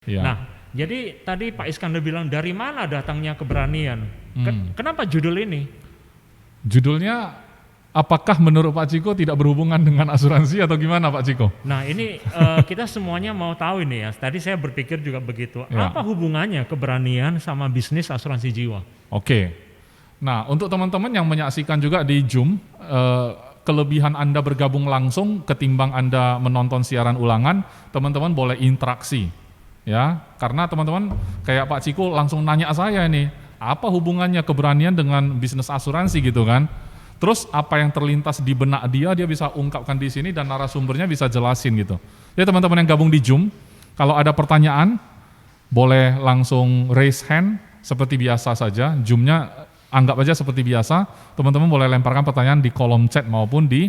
Ya. Nah, jadi tadi Pak Iskandar bilang dari mana datangnya keberanian? Kenapa judul ini? Judulnya, apakah menurut Pak Ciko tidak berhubungan dengan asuransi atau gimana Pak Ciko? Nah ini kita semuanya mau tahu ini ya. Tadi saya berpikir juga begitu. Ya. Apa hubungannya keberanian sama bisnis asuransi jiwa? Oke. Nah, untuk teman-teman yang menyaksikan juga di Zoom, kelebihan Anda bergabung langsung ketimbang Anda menonton siaran ulangan, teman-teman boleh interaksi. Ya, karena teman-teman kayak Pak Ciko langsung nanya saya ini, apa hubungannya keberanian dengan bisnis asuransi gitu kan? Terus apa yang terlintas di benak dia bisa ungkapkan di sini dan narasumbernya bisa jelasin gitu. Jadi teman-teman yang gabung di Zoom, kalau ada pertanyaan boleh langsung raise hand seperti biasa saja. Zoom-nya anggap aja seperti biasa. Teman-teman boleh lemparkan pertanyaan di kolom chat maupun di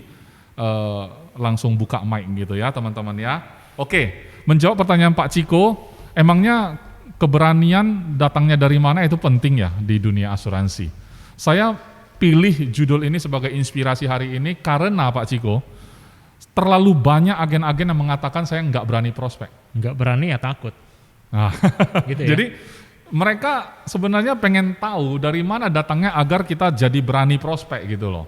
langsung buka mic gitu ya teman-teman ya. Oke, menjawab pertanyaan Pak Ciko, emangnya keberanian datangnya dari mana itu penting ya di dunia asuransi. Saya pilih judul ini sebagai inspirasi hari ini karena Pak Ciko, terlalu banyak agen-agen yang mengatakan saya nggak berani prospek. Nggak berani ya takut. Nah, Gitu ya? jadi mereka sebenarnya pengen tahu dari mana datangnya agar kita jadi berani prospek gitu loh.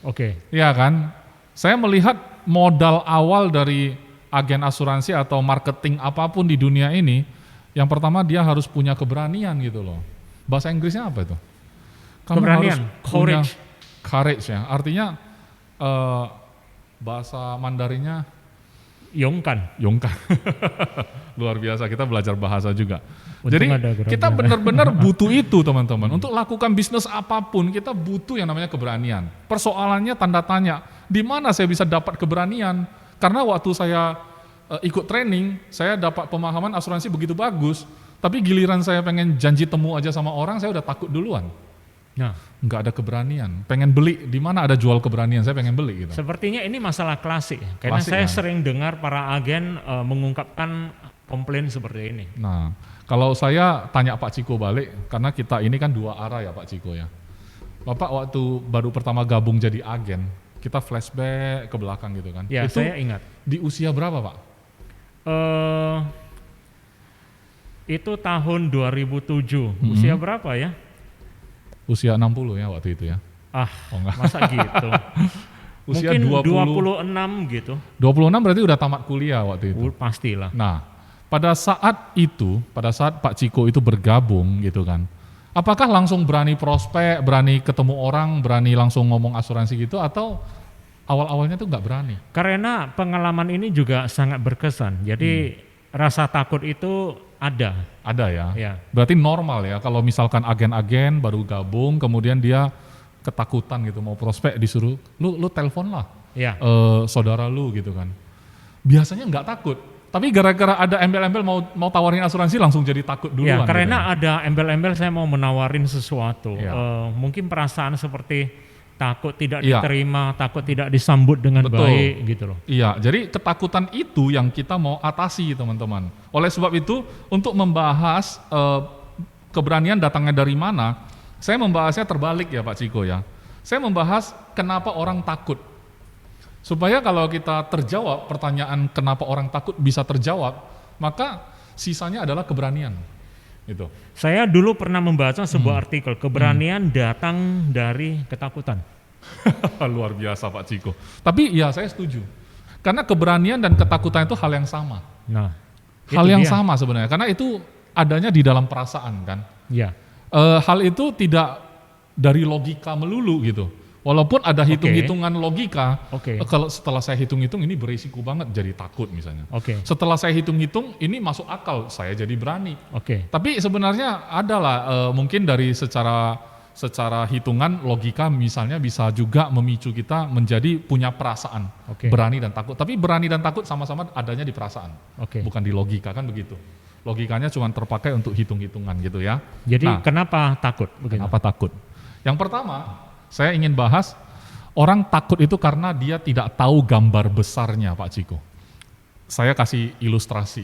Oke. Iya kan? Saya melihat modal awal dari agen asuransi atau marketing apapun di dunia ini, yang pertama dia harus punya keberanian gitu loh. Bahasa Inggrisnya apa itu? Kamu Keberanian, harus punya courage. courage ya. Artinya bahasa Mandarinnya Yongkan. Yongkan. Luar biasa, kita belajar bahasa juga. Untung Jadi ada Guru kita Abdullah. benar-benar butuh itu teman-teman. Untuk lakukan bisnis apapun kita butuh yang namanya keberanian. Persoalannya tanda tanya, di mana saya bisa dapat keberanian? Karena waktu saya ikut training, saya dapat pemahaman asuransi begitu bagus, tapi giliran saya pengen janji temu aja sama orang, saya udah takut duluan. Nah, Nggak ada keberanian. Pengen beli, di mana ada jual keberanian, saya pengen beli gitu. sepertinya ini masalah klasik. Karena Klasik, saya kan? sering dengar para agen mengungkapkan komplain seperti ini. Nah, kalau saya tanya Pak Ciko balik, karena kita ini kan dua arah ya Pak Ciko ya. Bapak waktu baru pertama gabung jadi agen, kita flashback ke belakang gitu kan. Ya, Itu saya ingat. di usia berapa Pak? Itu tahun 2007. Usia berapa ya? Usia 60 ya waktu itu ya. Ah, Oh enggak. masa gitu. Usia Mungkin 20, 26 gitu. 26 berarti udah tamat kuliah waktu itu. Pastilah. Nah, pada saat itu, pada saat Pak Ciko itu bergabung gitu kan, apakah langsung berani prospek, berani ketemu orang, berani langsung ngomong asuransi gitu, atau awal-awalnya tuh nggak berani? Karena pengalaman ini juga sangat berkesan. Jadi rasa takut itu ada. Ada ya? Ya. Berarti normal ya kalau misalkan agen-agen baru gabung, kemudian dia ketakutan gitu mau prospek disuruh, lu telepon lah Ya. saudara lu gitu kan. Biasanya nggak takut. Tapi gara-gara ada embel-embel mau tawarin asuransi langsung jadi takut Ya, duluan. karena gitu. ada embel-embel saya mau menawarin sesuatu. Ya. Mungkin perasaan seperti takut tidak Iya. diterima, takut tidak disambut dengan Betul. baik gitu loh. Iya, jadi ketakutan itu yang kita mau atasi teman-teman. Oleh sebab itu, untuk membahas keberanian datangnya dari mana, saya membahasnya terbalik ya Pak Ciko ya. Saya membahas kenapa orang takut. Supaya kalau kita terjawab pertanyaan kenapa orang takut bisa terjawab, maka sisanya adalah keberanian. Gitu. Saya dulu pernah membaca sebuah artikel, keberanian datang dari ketakutan. Luar biasa Pak Ciko. Tapi ya saya setuju. Karena keberanian dan ketakutan itu hal yang sama. Nah, Hal itu yang dia. sama sebenarnya. Karena itu adanya di dalam perasaan kan. Ya. Hal itu tidak dari logika melulu gitu. Walaupun ada hitung-hitungan logika, Oke. kalau setelah saya hitung-hitung ini berisiko banget jadi takut misalnya. Oke. Setelah saya hitung-hitung ini masuk akal, saya jadi berani. Oke. Tapi sebenarnya adalah mungkin dari secara hitungan logika misalnya bisa juga memicu kita menjadi punya perasaan Oke. berani dan takut. Tapi berani dan takut sama-sama adanya di perasaan, Oke. bukan di logika kan begitu. Logikanya cuma terpakai untuk hitung-hitungan gitu ya. Jadi Nah, kenapa takut? Begitu. kenapa takut? Yang pertama, saya ingin bahas orang takut itu karena dia tidak tahu gambar besarnya Pak Ciko. Saya kasih ilustrasi.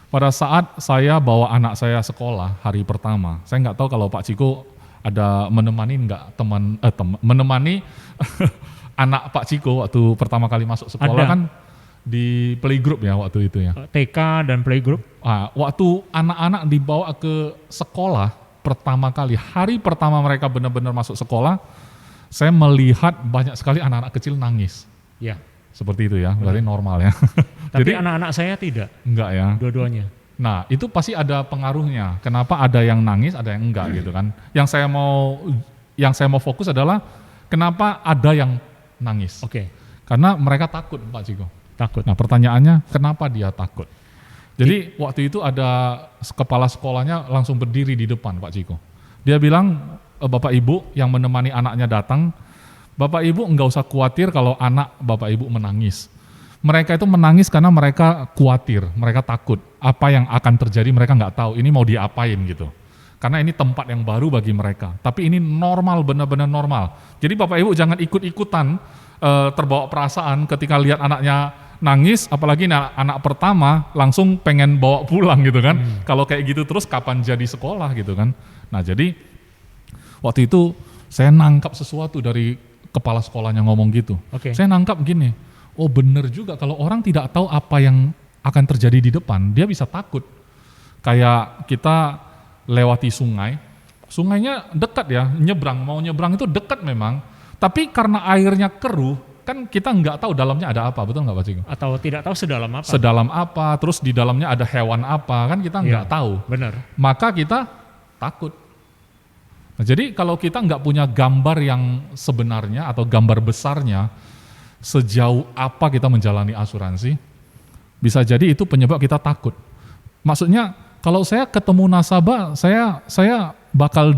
Pada saat saya bawa anak saya sekolah hari pertama, saya nggak tahu kalau Pak Ciko ada menemani menemani anak Pak Ciko waktu pertama kali masuk sekolah Ada. kan di playgroup ya waktu itu ya. TK dan playgroup. Waktu anak-anak dibawa ke sekolah pertama kali, hari pertama mereka benar-benar masuk sekolah, saya melihat banyak sekali anak-anak kecil nangis. Ya. Seperti itu ya, berarti normal ya. Tapi Jadi anak-anak saya tidak. enggak ya. Dua-duanya. Nah, itu pasti ada pengaruhnya. Kenapa ada yang nangis, ada yang enggak gitu kan. Yang saya mau fokus adalah kenapa ada yang nangis. Oke. Karena mereka takut, Pak Ciko. Takut. Nah, pertanyaannya kenapa dia takut? Jadi waktu itu ada kepala sekolahnya langsung berdiri di depan Pak Ciko. Dia bilang, Bapak Ibu yang menemani anaknya datang, Bapak Ibu enggak usah khawatir kalau anak Bapak Ibu menangis. Mereka itu menangis karena mereka khawatir, mereka takut. Apa yang akan terjadi mereka nggak tahu, ini mau diapain gitu. Karena ini tempat yang baru bagi mereka. Tapi ini normal, benar-benar normal. Jadi Bapak Ibu jangan ikut-ikutan terbawa perasaan ketika lihat anaknya nangis, apalagi anak pertama langsung pengen bawa pulang gitu kan. Kalau kayak gitu terus kapan jadi sekolah gitu kan. Nah jadi waktu itu saya nangkap sesuatu dari kepala sekolahnya ngomong gitu. Oke. Saya nangkap gini, oh bener juga kalau orang tidak tahu apa yang akan terjadi di depan, dia bisa takut. Kayak kita lewati sungai, sungainya dekat ya, mau nyebrang itu dekat memang, tapi karena airnya keruh, kan kita nggak tahu dalamnya ada apa, betul nggak Pak Ciko? Atau tidak tahu sedalam apa? Sedalam apa, terus di dalamnya ada hewan apa, kan kita nggak tahu. Benar. Maka kita takut. Nah, jadi kalau kita nggak punya gambar yang sebenarnya atau gambar besarnya, sejauh apa kita menjalani asuransi, bisa jadi itu penyebab kita takut. Maksudnya kalau saya ketemu nasabah, saya bakal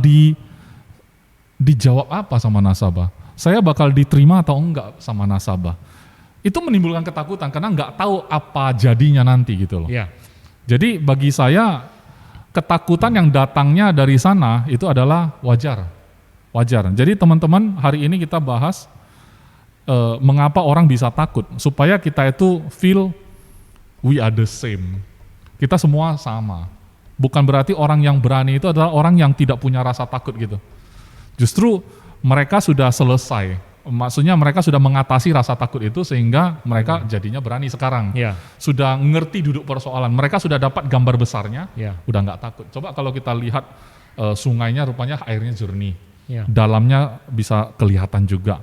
dijawab apa sama nasabah? Saya bakal diterima atau enggak sama nasabah? Itu menimbulkan ketakutan karena nggak tahu apa jadinya nanti gitu loh. Ya. Jadi bagi saya ketakutan yang datangnya dari sana itu adalah wajar. Jadi teman-teman hari ini kita bahas mengapa orang bisa takut, supaya kita itu feel we are the same. Kita semua sama. Bukan berarti orang yang berani itu adalah orang yang tidak punya rasa takut gitu. Justru mereka sudah selesai. Maksudnya mereka sudah mengatasi rasa takut itu sehingga mereka jadinya berani sekarang. Ya. Sudah ngerti duduk persoalan. Mereka sudah dapat gambar besarnya, Ya. udah nggak takut. Coba kalau kita lihat sungainya rupanya airnya jernih. Ya. Dalamnya bisa kelihatan juga.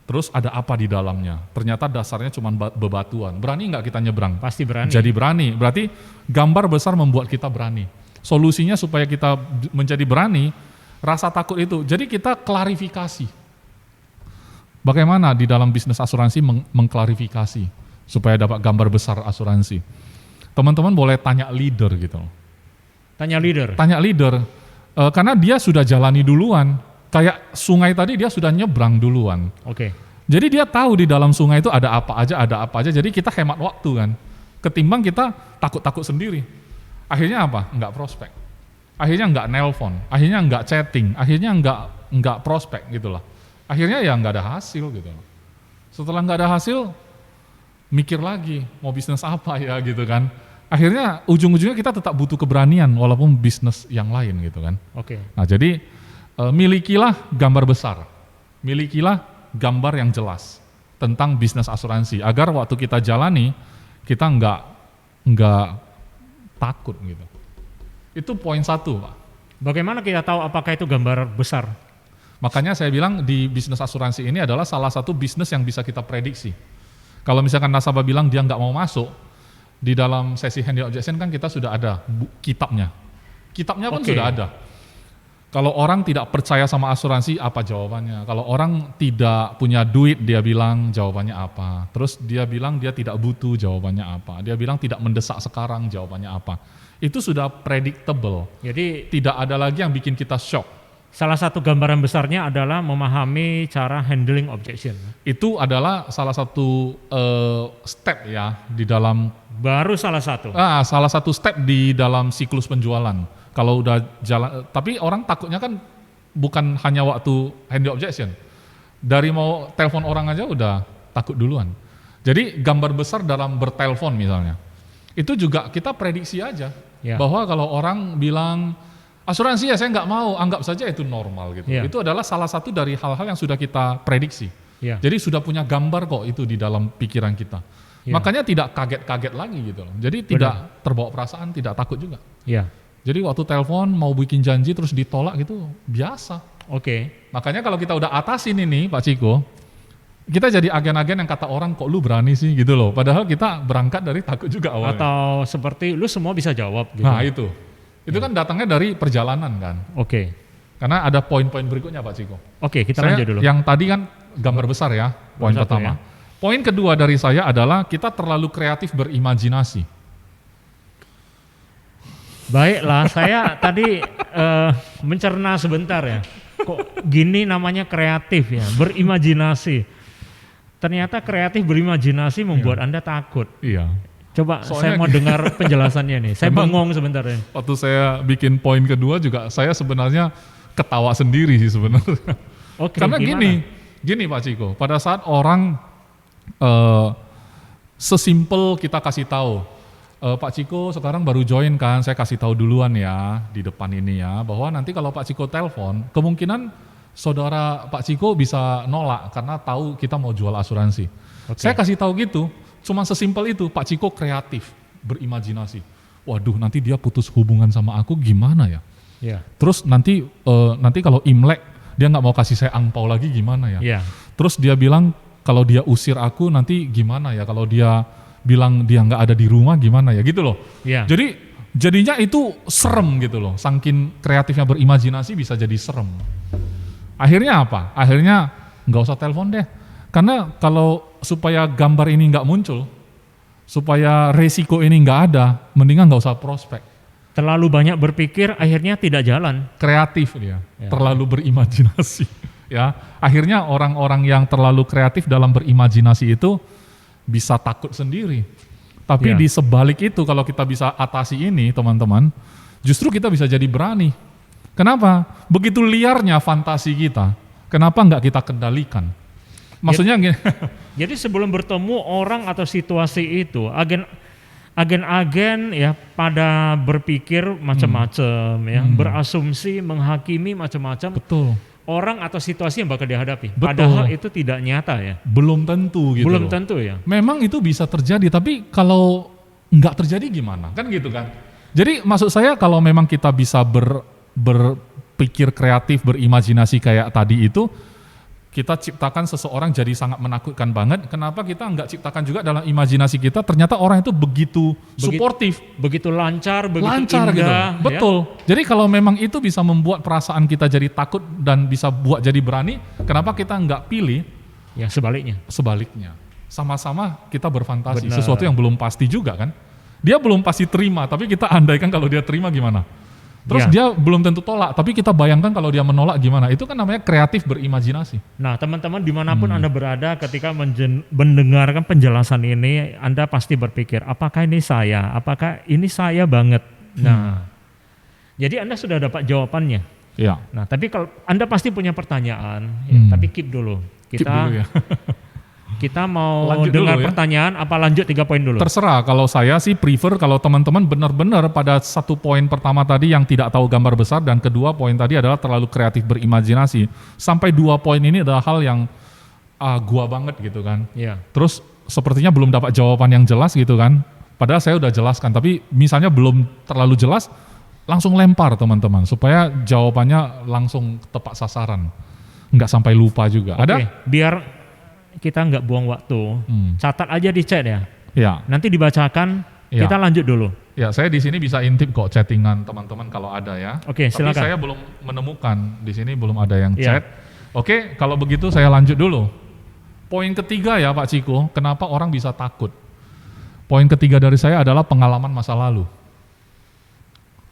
Terus ada apa di dalamnya? Ternyata dasarnya cuma bebatuan. Berani nggak kita nyebrang? Pasti berani. Jadi berani. Berarti gambar besar membuat kita berani. Solusinya supaya kita menjadi berani, rasa takut itu. Jadi kita klarifikasi. Bagaimana di dalam bisnis asuransi mengklarifikasi supaya dapat gambar besar asuransi? Teman-teman boleh tanya leader gitu. Tanya leader. Tanya leader, karena dia sudah jalani duluan. Kayak sungai tadi dia sudah nyebrang duluan. Oke. Jadi dia tahu di dalam sungai itu ada apa aja. Jadi kita hemat waktu kan. Ketimbang kita takut-takut sendiri. Akhirnya apa? Enggak prospek. Akhirnya enggak nelpon. Akhirnya enggak chatting. Akhirnya enggak prospek gitu lah. Akhirnya ya enggak ada hasil gitu. Setelah enggak ada hasil, mikir lagi mau bisnis apa ya gitu kan. Akhirnya ujung-ujungnya kita tetap butuh keberanian walaupun bisnis yang lain gitu kan. Oke. Nah jadi milikilah gambar besar, milikilah gambar yang jelas tentang bisnis asuransi agar waktu kita jalani kita nggak takut gitu. Itu poin satu, Pak. Bagaimana kita tahu apakah itu gambar besar? Makanya saya bilang di bisnis asuransi ini adalah salah satu bisnis yang bisa kita prediksi. Kalau misalkan nasabah bilang dia nggak mau masuk, di dalam sesi handy objection kan kita sudah ada kitabnya. Kitabnya pun sudah ada. Kalau orang tidak percaya sama asuransi, apa jawabannya? Kalau orang tidak punya duit, dia bilang jawabannya apa? Terus dia bilang dia tidak butuh, jawabannya apa? Dia bilang tidak mendesak sekarang, jawabannya apa? Itu sudah predictable. Jadi Tidak ada lagi yang bikin kita shock. salah satu gambaran besarnya adalah memahami cara handling objection. Itu adalah salah satu step ya di dalam Baru salah satu. salah satu step di dalam siklus penjualan. Kalau udah jalan, tapi orang takutnya kan bukan hanya waktu handy objection. Dari mau telepon orang aja udah takut duluan. Jadi gambar besar dalam bertelepon misalnya, itu juga kita prediksi aja. Ya. Bahwa kalau orang bilang asuransi ya saya nggak mau, anggap saja itu normal gitu. Ya. Itu adalah salah satu dari hal-hal yang sudah kita prediksi. Ya. Jadi sudah punya gambar kok itu di dalam pikiran kita. Ya. Makanya tidak kaget-kaget lagi gitu loh. Jadi tidak terbawa perasaan, tidak takut juga. Ya. Jadi waktu telepon mau bikin janji terus ditolak gitu biasa. Oke. Makanya kalau kita udah atasin ini Pak Ciko, kita jadi agen-agen yang kata orang kok lu berani sih gitu loh. Padahal kita berangkat dari takut juga awalnya. Atau seperti lu semua bisa jawab gitu. Nah itu kan datangnya dari perjalanan kan. Oke. Karena ada poin-poin berikutnya Pak Ciko. Oke, kita lanjut dulu. Yang tadi kan gambar besar ya, poin Satu pertama. ya. Poin kedua dari saya adalah kita terlalu kreatif berimajinasi. Baiklah, saya tadi mencerna sebentar ya. Kok gini namanya kreatif ya, berimajinasi. Ternyata kreatif berimajinasi membuat Anda takut. Iya. Coba Soalnya saya mau dengar penjelasannya nih. Saya Memang- bengong sebentar ya. Waktu saya bikin poin kedua juga saya sebenarnya ketawa sendiri sih sebenarnya. Oke, Karena gimana? gini Pak Ciko, pada saat orang sesimpel kita kasih tahu, Pak Ciko sekarang baru join kan, saya kasih tahu duluan ya di depan ini ya, bahwa nanti kalau Pak Ciko telepon, kemungkinan saudara Pak Ciko bisa nolak karena tahu kita mau jual asuransi. Oke. Saya kasih tahu gitu, cuma sesimpel itu, Pak Ciko kreatif, berimajinasi. Waduh, nanti dia putus hubungan sama aku gimana ya? Ya. Terus nanti kalau Imlek dia nggak mau kasih saya angpau lagi gimana ya? Ya. Terus dia bilang kalau dia usir aku nanti gimana ya? Kalau dia bilang dia nggak ada di rumah gimana ya? Gitu loh. Ya. Jadi jadinya itu serem gitu loh. Saking kreatifnya berimajinasi bisa jadi serem. Akhirnya apa? Akhirnya nggak usah telepon deh. Karena kalau supaya gambar ini nggak muncul, supaya resiko ini nggak ada, mendingan nggak usah prospek. Terlalu banyak berpikir akhirnya tidak jalan. Kreatif dia, Ya. terlalu berimajinasi. Ya, akhirnya orang-orang yang terlalu kreatif dalam berimajinasi itu bisa takut sendiri. Tapi Ya. di sebalik itu kalau kita bisa atasi ini, teman-teman, justru kita bisa jadi berani. Kenapa? Begitu liarnya fantasi kita, kenapa nggak kita kendalikan? Maksudnya gini, Jadi sebelum bertemu orang atau situasi itu, agen-agen ya pada berpikir macam-macam ya, berasumsi, menghakimi macam-macam betul, orang atau situasi yang bakal dihadapi. Betul. Padahal itu tidak nyata ya. belum tentu gitu Belum loh. tentu ya. Memang itu bisa terjadi, tapi kalau nggak terjadi gimana? Kan gitu kan. Jadi maksud saya kalau memang kita bisa berpikir kreatif, berimajinasi kayak tadi itu, kita ciptakan seseorang jadi sangat menakutkan banget. Kenapa kita nggak ciptakan juga dalam imajinasi kita, ternyata orang itu begitu suportif, Begitu lancar, begitu lancar gitu. indah. Ya. Betul. Jadi kalau memang itu bisa membuat perasaan kita jadi takut dan bisa buat jadi berani, kenapa kita nggak pilih Ya sebaliknya. sebaliknya? Sama-sama kita berfantasi, Benar. sesuatu yang belum pasti juga kan. Dia belum pasti terima, tapi kita andaikan kalau dia terima gimana. Terus Ya. dia belum tentu tolak, tapi kita bayangkan kalau dia menolak gimana. Itu kan namanya kreatif berimajinasi. Nah teman-teman dimanapun Anda berada ketika mendengarkan penjelasan ini, Anda pasti berpikir, apakah ini saya? Apakah ini saya banget? Nah, jadi Anda sudah dapat jawabannya. Iya. Nah, tapi kalau Anda pasti punya pertanyaan, tapi keep dulu. Keep dulu ya. Kita mau Lanjut dengar dulu ya. pertanyaan, apa lanjut 3 poin dulu? Terserah, kalau saya sih prefer kalau teman-teman benar-benar pada satu poin pertama tadi yang tidak tahu gambar besar, dan kedua poin tadi adalah terlalu kreatif berimajinasi. Sampai 2 poin ini adalah hal yang gua banget gitu kan. Ya, Terus sepertinya belum dapat jawaban yang jelas gitu kan. Padahal saya udah jelaskan, tapi misalnya belum terlalu jelas, langsung lempar teman-teman supaya jawabannya langsung tepat sasaran. Nggak sampai lupa juga. oke. Ada? Biar kita nggak buang waktu, catat aja di chat ya. Ya. Nanti dibacakan, Ya. kita lanjut dulu. Ya, saya di sini bisa intip kok chattingan teman-teman kalau ada ya. Oke, Tapi silakan. saya belum menemukan, di sini belum ada yang Ya. chat. Oke, kalau begitu saya lanjut dulu. Poin ketiga ya Pak Ciko, kenapa orang bisa takut? Poin ketiga dari saya adalah pengalaman masa lalu.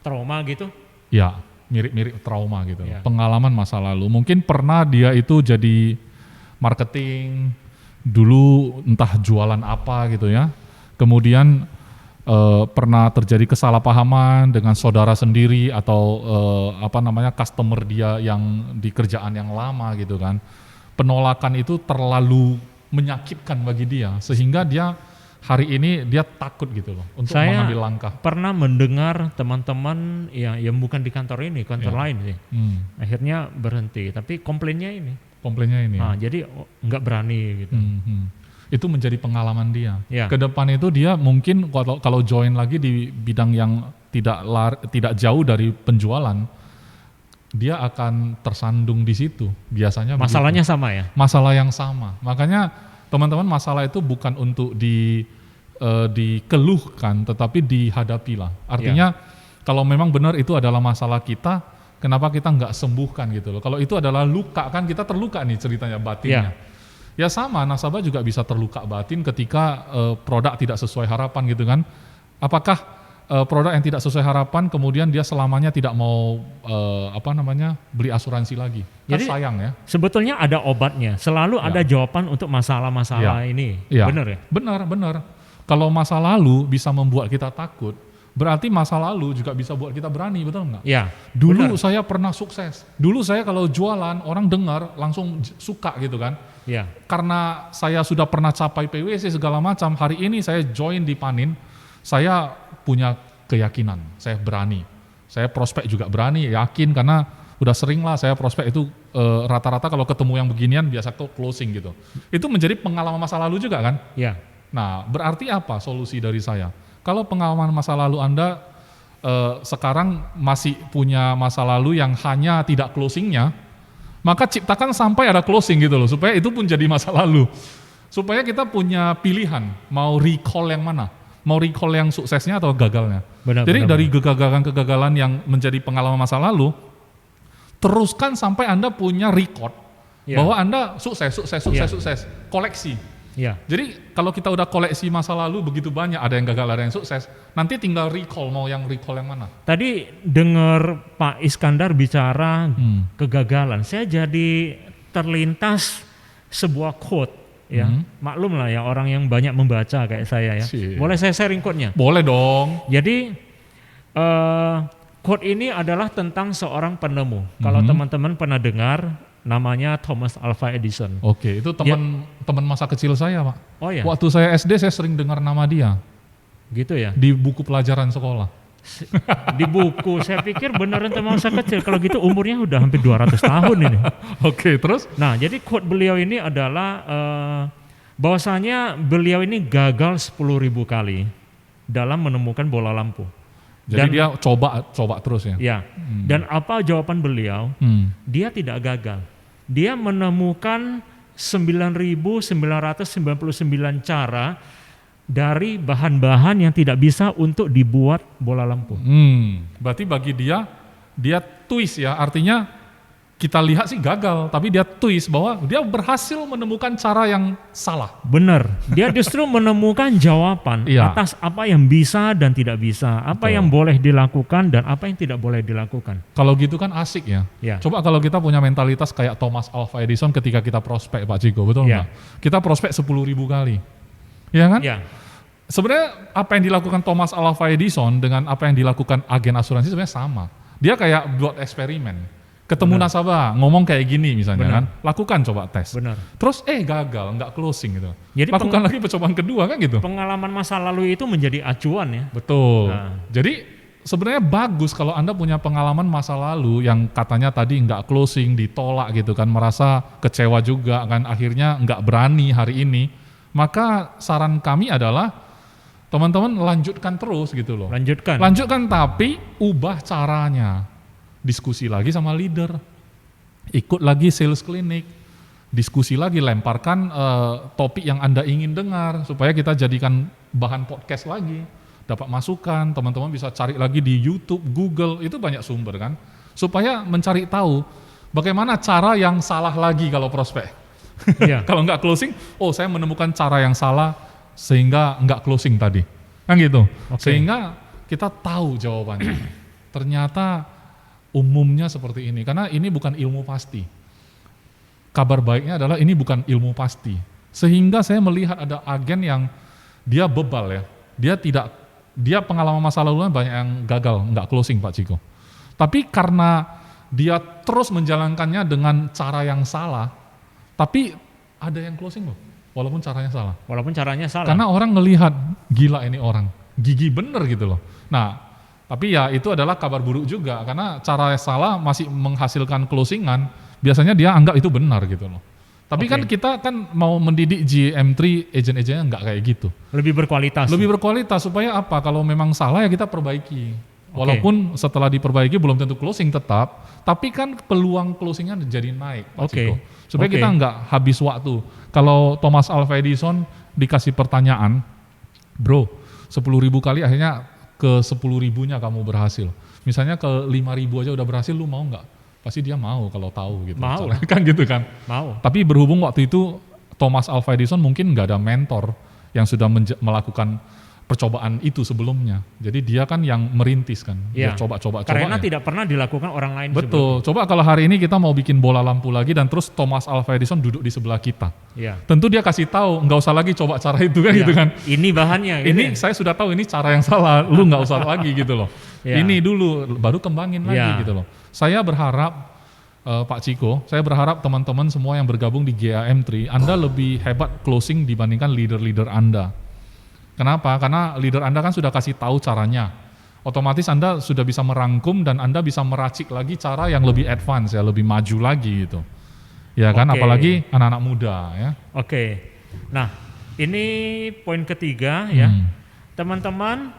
Trauma gitu? Ya, mirip-mirip trauma gitu. Ya. Pengalaman masa lalu. Mungkin pernah dia itu jadi marketing, dulu entah jualan apa gitu ya. Kemudian pernah terjadi kesalahpahaman dengan saudara sendiri atau customer dia yang di kerjaan yang lama gitu kan. Penolakan itu terlalu menyakitkan bagi dia sehingga dia hari ini dia takut gitu loh untuk Saya mengambil langkah. pernah mendengar teman-teman yang bukan di kantor ini, kantor lain sih. Akhirnya berhenti, tapi komplainnya ini. Komplainnya ini. Nah, jadi nggak berani gitu. itu menjadi pengalaman dia. Ya. Ke depan itu dia mungkin kalau join lagi di bidang yang tidak jauh dari penjualan, dia akan tersandung di situ. Biasanya Masalahnya begitu. sama ya? Masalah yang sama. Makanya teman-teman, masalah itu bukan untuk dikeluhkan, tetapi dihadapilah. Artinya kalau memang benar itu adalah masalah kita, kenapa kita nggak sembuhkan gitu loh. Kalau itu adalah luka, kan kita terluka nih ceritanya batinnya. Ya sama, nasabah juga bisa terluka batin ketika produk tidak sesuai harapan gitu kan. Apakah produk yang tidak sesuai harapan kemudian dia selamanya tidak mau beli asuransi lagi? Kan Jadi, sayang ya. Sebetulnya ada obatnya, selalu ada jawaban untuk masalah-masalah ini. Benar ya? Benar. Kalau masa lalu bisa membuat kita takut, berarti masa lalu juga bisa buat kita berani, betul nggak? Ya. Dulu benar. saya pernah sukses. Dulu saya kalau jualan orang dengar langsung suka gitu kan. Ya. Karena saya sudah pernah capai PwC segala macam, hari ini saya join di Panin, saya punya keyakinan, saya berani. Saya prospek juga berani, yakin karena udah sering lah saya prospek itu rata-rata kalau ketemu yang beginian biasa tuh closing gitu. Itu menjadi pengalaman masa lalu juga kan? Ya. Nah, berarti apa solusi dari saya? Kalau pengalaman masa lalu Anda sekarang masih punya masa lalu yang hanya tidak closingnya, maka ciptakan sampai ada closing gitu loh, supaya itu pun jadi masa lalu. Supaya kita punya pilihan, mau recall yang mana? Mau recall yang suksesnya atau gagalnya? Jadi dari kegagalan-kegagalan yang menjadi pengalaman masa lalu, teruskan sampai Anda punya record bahwa Anda sukses, koleksi. Ya. Jadi kalau kita udah koleksi masa lalu begitu banyak, ada yang gagal, ada yang sukses, nanti tinggal recall, mau yang recall yang mana. Tadi dengar Pak Iskandar bicara kegagalan, saya jadi terlintas sebuah quote ya. Maklum lah ya orang yang banyak membaca kayak saya ya. Boleh saya sharing quote-nya? Boleh dong. Jadi quote ini adalah tentang seorang penemu. Kalau teman-teman pernah dengar, namanya Thomas Alva Edison. Oke, itu teman masa kecil saya, Pak. Oh ya. Waktu saya SD saya sering dengar nama dia. Gitu ya. Di buku pelajaran sekolah. Di buku, saya pikir beneran teman masa kecil. Kalau gitu umurnya udah hampir 200 tahun ini. Oke, terus? Nah, jadi quote beliau ini adalah bahwasanya beliau ini gagal 10.000 kali dalam menemukan bola lampu. Jadi dia coba terus ya? Ya, dan apa jawaban beliau? Dia tidak gagal. Dia menemukan 9.999 cara dari bahan-bahan yang tidak bisa untuk dibuat bola lampu. Berarti bagi dia twist ya, artinya kita lihat sih gagal, tapi dia twist bahwa dia berhasil menemukan cara yang salah. Benar, dia justru menemukan jawaban atas apa yang bisa dan tidak bisa, apa yang boleh dilakukan dan apa yang tidak boleh dilakukan. Kalau gitu kan asik ya. Coba kalau kita punya mentalitas kayak Thomas Alva Edison ketika kita prospek, Pak Ciko, betul nggak? Kita prospek 10.000 kali, ya kan? Ya. Sebenarnya apa yang dilakukan Thomas Alva Edison dengan apa yang dilakukan agen asuransi sebenarnya sama. Dia kayak buat eksperimen. Ketemu nasabah, ngomong kayak gini misalnya kan, lakukan coba tes. Benar. Terus gagal, nggak closing gitu. Jadi lakukan lagi percobaan kedua kan gitu. Pengalaman masa lalu itu menjadi acuan ya. Betul. Jadi sebenarnya bagus kalau Anda punya pengalaman masa lalu yang katanya tadi nggak closing, ditolak gitu kan, merasa kecewa juga kan, akhirnya nggak berani hari ini. Maka saran kami adalah teman-teman lanjutkan terus gitu loh. Lanjutkan tapi ubah caranya. Diskusi lagi sama leader, ikut lagi sales clinic, diskusi lagi, lemparkan topik yang Anda ingin dengar supaya kita jadikan bahan podcast lagi, dapat masukan, teman-teman bisa cari lagi di YouTube, Google, itu banyak sumber kan, supaya mencari tahu bagaimana cara yang salah lagi kalau prospek. Kalau nggak closing, saya menemukan cara yang salah sehingga nggak closing tadi, kan gitu. Sehingga kita tahu jawabannya. Ternyata umumnya seperti ini, karena ini bukan ilmu pasti. Kabar baiknya adalah ini bukan ilmu pasti. Sehingga saya melihat ada agen yang dia bebal ya, dia pengalaman masa lalunya banyak yang gagal, nggak closing Pak Ciko. Tapi karena dia terus menjalankannya dengan cara yang salah, tapi ada yang closing loh, walaupun caranya salah. Karena orang ngelihat, gila ini orang, gigi bener gitu loh. Nah, tapi ya itu adalah kabar buruk juga, karena cara salah masih menghasilkan closingan, biasanya dia anggap itu benar gitu loh. Tapi Oke. kan kita kan mau mendidik GM3 agent-agentnya nggak kayak gitu. Lebih berkualitas. Lebih berkualitas supaya apa? Kalau memang salah ya kita perbaiki. Oke. Walaupun setelah diperbaiki belum tentu closing tetap, tapi kan peluang closingnya jadi naik, Pak Oke. Ciko. Supaya Oke. kita nggak habis waktu. Kalau Thomas Alva Edison dikasih pertanyaan, bro, 10.000 kali akhirnya ke 10.000-nya kamu berhasil. Misalnya ke 5.000 aja udah berhasil, lu mau nggak? Pasti dia mau kalau tahu gitu. Mau. Caranya. Kan gitu kan. Mau. Tapi berhubung waktu itu Thomas Alva Edison mungkin nggak ada mentor yang sudah melakukan percobaan itu sebelumnya. Jadi dia kan yang merintis kan. Dia Iya. coba-coba. Karena ya. tidak pernah dilakukan orang lain Betul. Coba kalau hari ini kita mau bikin bola lampu lagi dan terus Thomas Alva Edison duduk di sebelah kita. sebelumnya. Iya. Tentu dia kasih tahu, nggak usah lagi coba cara itu kan Iya. gitu kan. Ini bahannya. Gitu Ini ya. saya sudah tahu ini cara yang salah, lu nggak usah lagi gitu loh. Iya. Ini dulu, baru kembangin lagi Iya. gitu loh. Saya berharap Pak Ciko, saya berharap teman-teman semua yang bergabung di GAM3, Anda lebih hebat closing dibandingkan leader-leader Anda. Kenapa? Karena leader Anda kan sudah kasih tahu caranya. Otomatis Anda sudah bisa merangkum dan Anda bisa meracik lagi cara yang lebih advance ya, lebih maju lagi gitu. Ya kan, Oke. apalagi anak-anak muda ya. Oke. Nah, ini poin ketiga ya. Hmm. Teman-teman,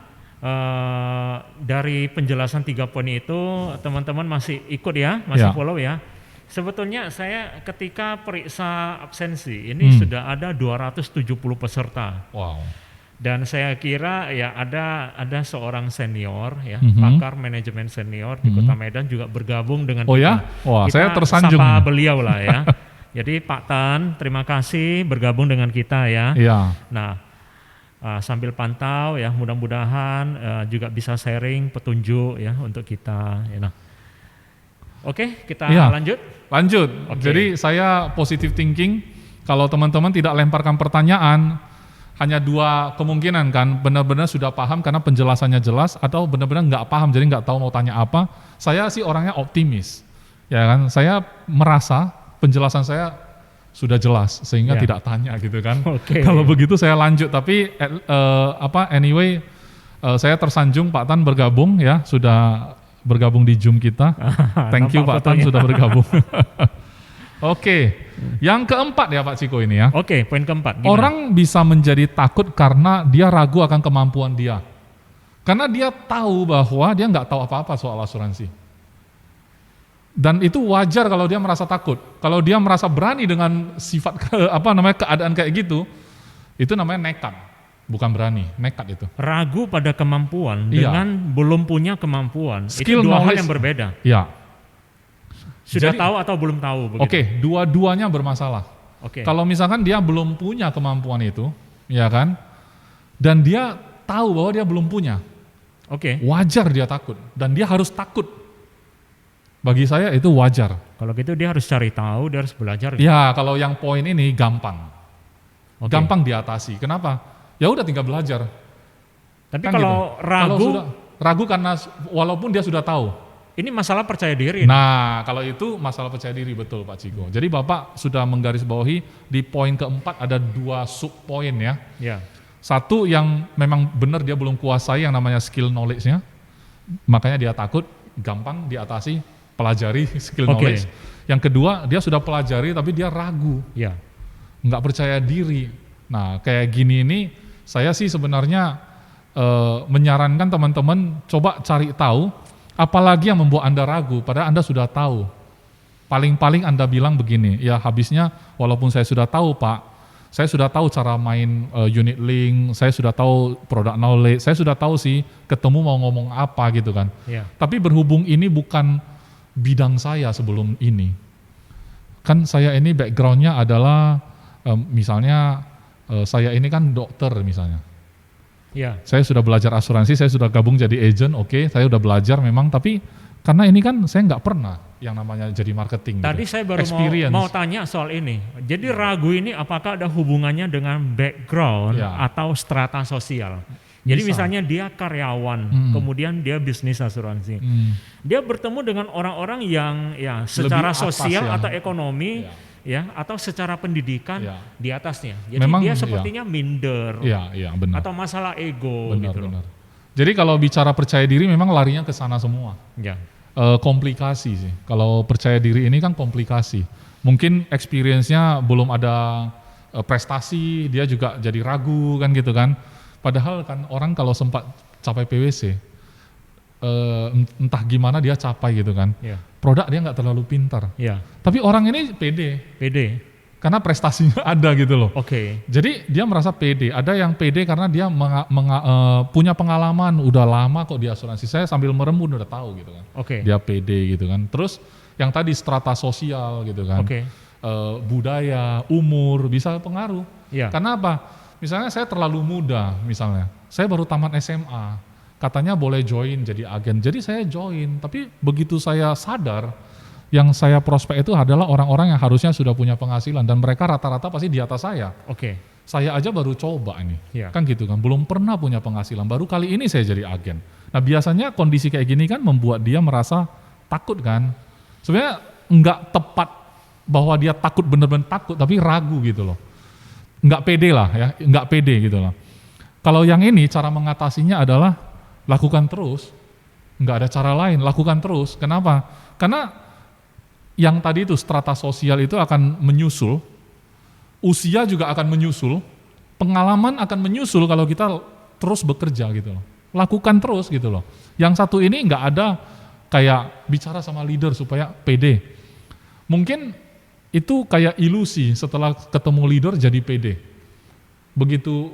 dari penjelasan 3 poin itu teman-teman masih ikut ya, masih Ya. follow ya. Sebetulnya saya ketika periksa absensi ini sudah ada 270 peserta. Wow. Dan saya kira ya ada seorang senior ya, Mhm. pakar manajemen senior di Kota Medan juga bergabung dengan Oh kita. ya? Wah, Kita saya tersanjung. sapa beliau lah ya. Jadi Pak Tan, terima kasih bergabung dengan kita ya. Iya. Nah, sambil pantau ya, mudah-mudahan juga bisa sharing petunjuk ya untuk kita. Ya, nah, oke, kita Iya. lanjut. Lanjut. Oke. Jadi saya positive thinking, kalau teman-teman tidak lemparkan pertanyaan, hanya 2 kemungkinan kan, benar-benar sudah paham karena penjelasannya jelas, atau benar-benar nggak paham jadi nggak tahu mau tanya apa. Saya sih orangnya optimis, ya kan. Saya merasa penjelasan saya sudah jelas sehingga Ya. tidak tanya gitu kan. Oke. Kalau begitu saya lanjut. Tapi anyway, saya tersanjung Pak Tan bergabung ya, sudah bergabung di Zoom kita. Thank you Pak Nampak Tan fotonya. sudah bergabung. Oke, yang keempat ya Pak Ciko ini ya. Oke, poin keempat. Gimana? Orang bisa menjadi takut karena dia ragu akan kemampuan dia. Karena dia tahu bahwa dia nggak tahu apa-apa soal asuransi. Dan itu wajar kalau dia merasa takut. Kalau dia merasa berani dengan sifat keadaan kayak gitu, itu namanya nekat. Bukan berani, nekat itu. Ragu pada kemampuan Iya. dengan belum punya kemampuan. Skill itu 2 hal knowledge. yang berbeda. Ya. Sudah Jadi- tahu atau belum tahu begitu. Oke, dua-duanya bermasalah. Oke. Kalau misalkan dia belum punya kemampuan itu, ya kan? Dan dia tahu bahwa dia belum punya, Oke. wajar dia takut. Dan dia harus takut. Bagi saya itu wajar. Kalau gitu dia harus cari tahu, dia harus belajar. Ya, kalau yang poin ini gampang. Oke. Gampang diatasi. Kenapa? Ya udah tinggal belajar. Tapi Kan kalau gitu. ragu, Kalau sudah, ragu karena walaupun dia sudah tahu. ini masalah percaya diri. Nah, kalau itu masalah percaya diri betul Pak Ciko. Jadi Bapak sudah menggarisbawahi di poin keempat ada 2 sub poin ya. Ya. Satu yang memang benar dia belum kuasai yang namanya skill knowledge-nya. Makanya dia takut, gampang diatasi, pelajari skill Oke. knowledge. Yang kedua, dia sudah pelajari tapi dia ragu, Ya. nggak percaya diri. Nah, kayak gini ini saya sih sebenarnya menyarankan teman-teman coba cari tahu apalagi yang membuat Anda ragu padahal Anda sudah tahu. Paling-paling Anda bilang begini, ya habisnya walaupun saya sudah tahu Pak, saya sudah tahu cara main unit link, saya sudah tahu product knowledge, saya sudah tahu sih ketemu mau ngomong apa gitu kan. Ya. Tapi berhubung ini bukan bidang saya sebelum ini, kan saya ini backgroundnya adalah misalnya saya ini kan dokter misalnya. Ya. Saya sudah belajar asuransi, saya sudah gabung jadi agent, oke, saya udah belajar memang, tapi karena ini kan saya nggak pernah yang namanya jadi marketing. Tadi gitu. saya baru Experience. mau tanya soal ini. Jadi ragu ini apakah ada hubungannya dengan background Ya. atau strata sosial? Jadi Bisa. misalnya dia karyawan, kemudian dia bisnis asuransi. Dia bertemu dengan orang-orang yang ya secara atas sosial ya. atau ekonomi ya atau secara pendidikan Ya. di atasnya. Jadi Memang, dia ya. sepertinya minder Iya, benar. atau masalah ego Benar, gitu loh. benar. Jadi kalau bicara percaya diri memang larinya ke sana semua. Ya. Komplikasi sih. Kalau percaya diri ini kan komplikasi. Mungkin experience-nya belum ada prestasi, dia juga jadi ragu kan gitu kan. Padahal kan orang kalau sempat capai PwC, entah gimana dia capai gitu kan. Ya. Produk dia nggak terlalu pintar. Ya. Tapi orang ini pede, PD. karena prestasinya ada gitu loh. Oke. Jadi dia merasa pede. Ada yang pede karena dia punya pengalaman, udah lama kok di asuransi. Saya sambil merembun udah tahu gitu kan. Oke. Dia pede gitu kan. Terus yang tadi strata sosial gitu kan. Oke. Budaya, umur bisa pengaruh. Ya. Karena apa? Misalnya saya terlalu muda misalnya. Saya baru tamat SMA. Katanya boleh join jadi agen. Jadi saya join. Tapi begitu saya sadar, yang saya prospek itu adalah orang-orang yang harusnya sudah punya penghasilan. Dan mereka rata-rata pasti di atas saya. Oke. Saya aja baru coba nih. Ya. Kan gitu kan. Belum pernah punya penghasilan. Baru kali ini saya jadi agen. Nah biasanya kondisi kayak gini kan membuat dia merasa takut kan. Sebenarnya nggak tepat bahwa dia takut, bener-bener takut, tapi ragu gitu loh. Nggak pede lah ya, nggak pede gitu loh. Kalau yang ini cara mengatasinya adalah lakukan terus, nggak ada cara lain, lakukan terus. Kenapa? Karena yang tadi itu strata sosial itu akan menyusul, usia juga akan menyusul, pengalaman akan menyusul kalau kita terus bekerja gitu loh. Lakukan terus gitu loh. Yang satu ini nggak ada kayak bicara sama leader supaya pede. Mungkin itu kayak ilusi setelah ketemu leader jadi pede. Begitu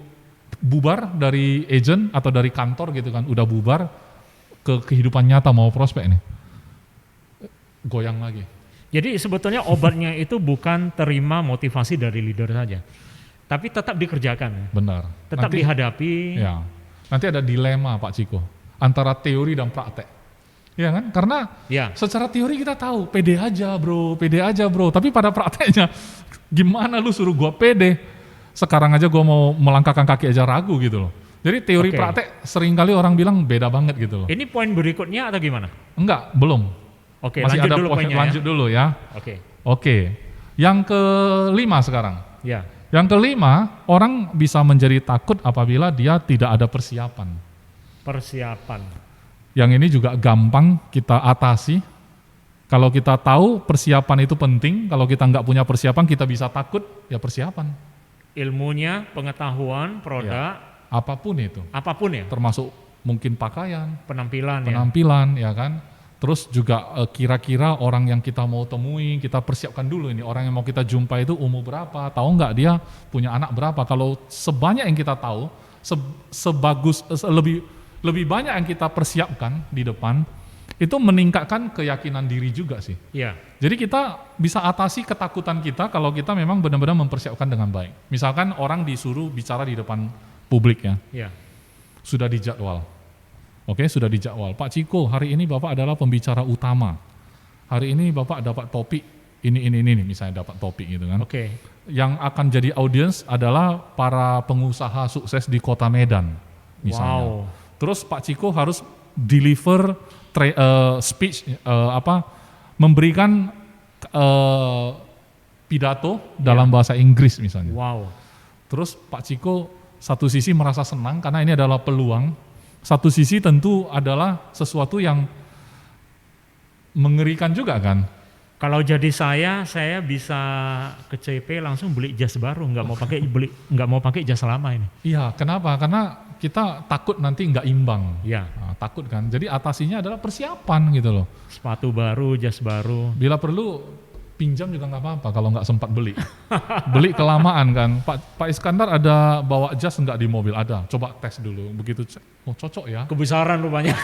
bubar dari agent atau dari kantor gitu kan, udah bubar ke kehidupan nyata mau prospek nih, goyang lagi. Jadi sebetulnya obatnya itu bukan terima motivasi dari leader saja, tapi tetap dikerjakan. Benar. Tetap Nanti, dihadapi. ya, nanti ada dilema Pak Ciko antara teori dan praktek. Ya kan? Karena Ya. secara teori kita tahu pede aja bro, tapi pada prakteknya gimana lu suruh gua pede? Sekarang aja gua mau melangkahkan kaki aja ragu gitu loh. Jadi teori Oke. praktek seringkali orang bilang beda banget gitu loh. Ini poin berikutnya atau gimana? Enggak, belum. Oke, Masih lanjut ada dulu poin, poinnya lanjut ya. dulu ya. Oke. Oke. Yang kelima sekarang. Ya. Yang kelima, orang bisa menjadi takut apabila dia tidak ada persiapan. Persiapan. Yang ini juga gampang kita atasi. Kalau kita tahu persiapan itu penting, kalau kita nggak punya persiapan kita bisa takut, ya persiapan. Ilmunya, pengetahuan, produk, Apapun itu, apapun ya, termasuk mungkin pakaian, penampilan ya. penampilan, ya kan. Terus juga kira-kira orang yang kita mau temui, kita persiapkan dulu ini orang yang mau kita jumpa itu umur berapa, tahu nggak dia punya anak berapa. Kalau sebanyak yang kita tahu, lebih banyak yang kita persiapkan di depan, itu meningkatkan keyakinan diri juga sih. Ya. Jadi kita bisa atasi ketakutan kita kalau kita memang benar-benar mempersiapkan dengan baik. Misalkan orang disuruh bicara di depan publik ya, Ya. sudah dijadwal. Oke, sudah dijadwal. Pak Ciko, hari ini Bapak adalah pembicara utama. Hari ini Bapak dapat topik ini misalnya dapat topik gitu kan. Oke. Yang akan jadi audiens adalah para pengusaha sukses di Kota Medan misalnya. Wow. Terus Pak Ciko harus deliver speech memberikan pidato dalam bahasa Inggris misalnya. Wow. Terus Pak Ciko satu sisi merasa senang karena ini adalah peluang, satu sisi tentu adalah sesuatu yang mengerikan juga kan. Kalau jadi saya bisa ke CP langsung beli jas baru, nggak mau pakai jas lama ini. Iya, kenapa? Karena kita takut nanti nggak imbang. Ya. Nah, takut kan. Jadi atasinya adalah persiapan gitu loh. Sepatu baru, jas baru. Bila perlu pinjam juga nggak apa-apa kalau nggak sempat beli. Beli kelamaan kan. Pak Iskandar ada bawa jas nggak di mobil? Ada. Coba tes dulu. Begitu, oh cocok ya. Kebesaran rupanya.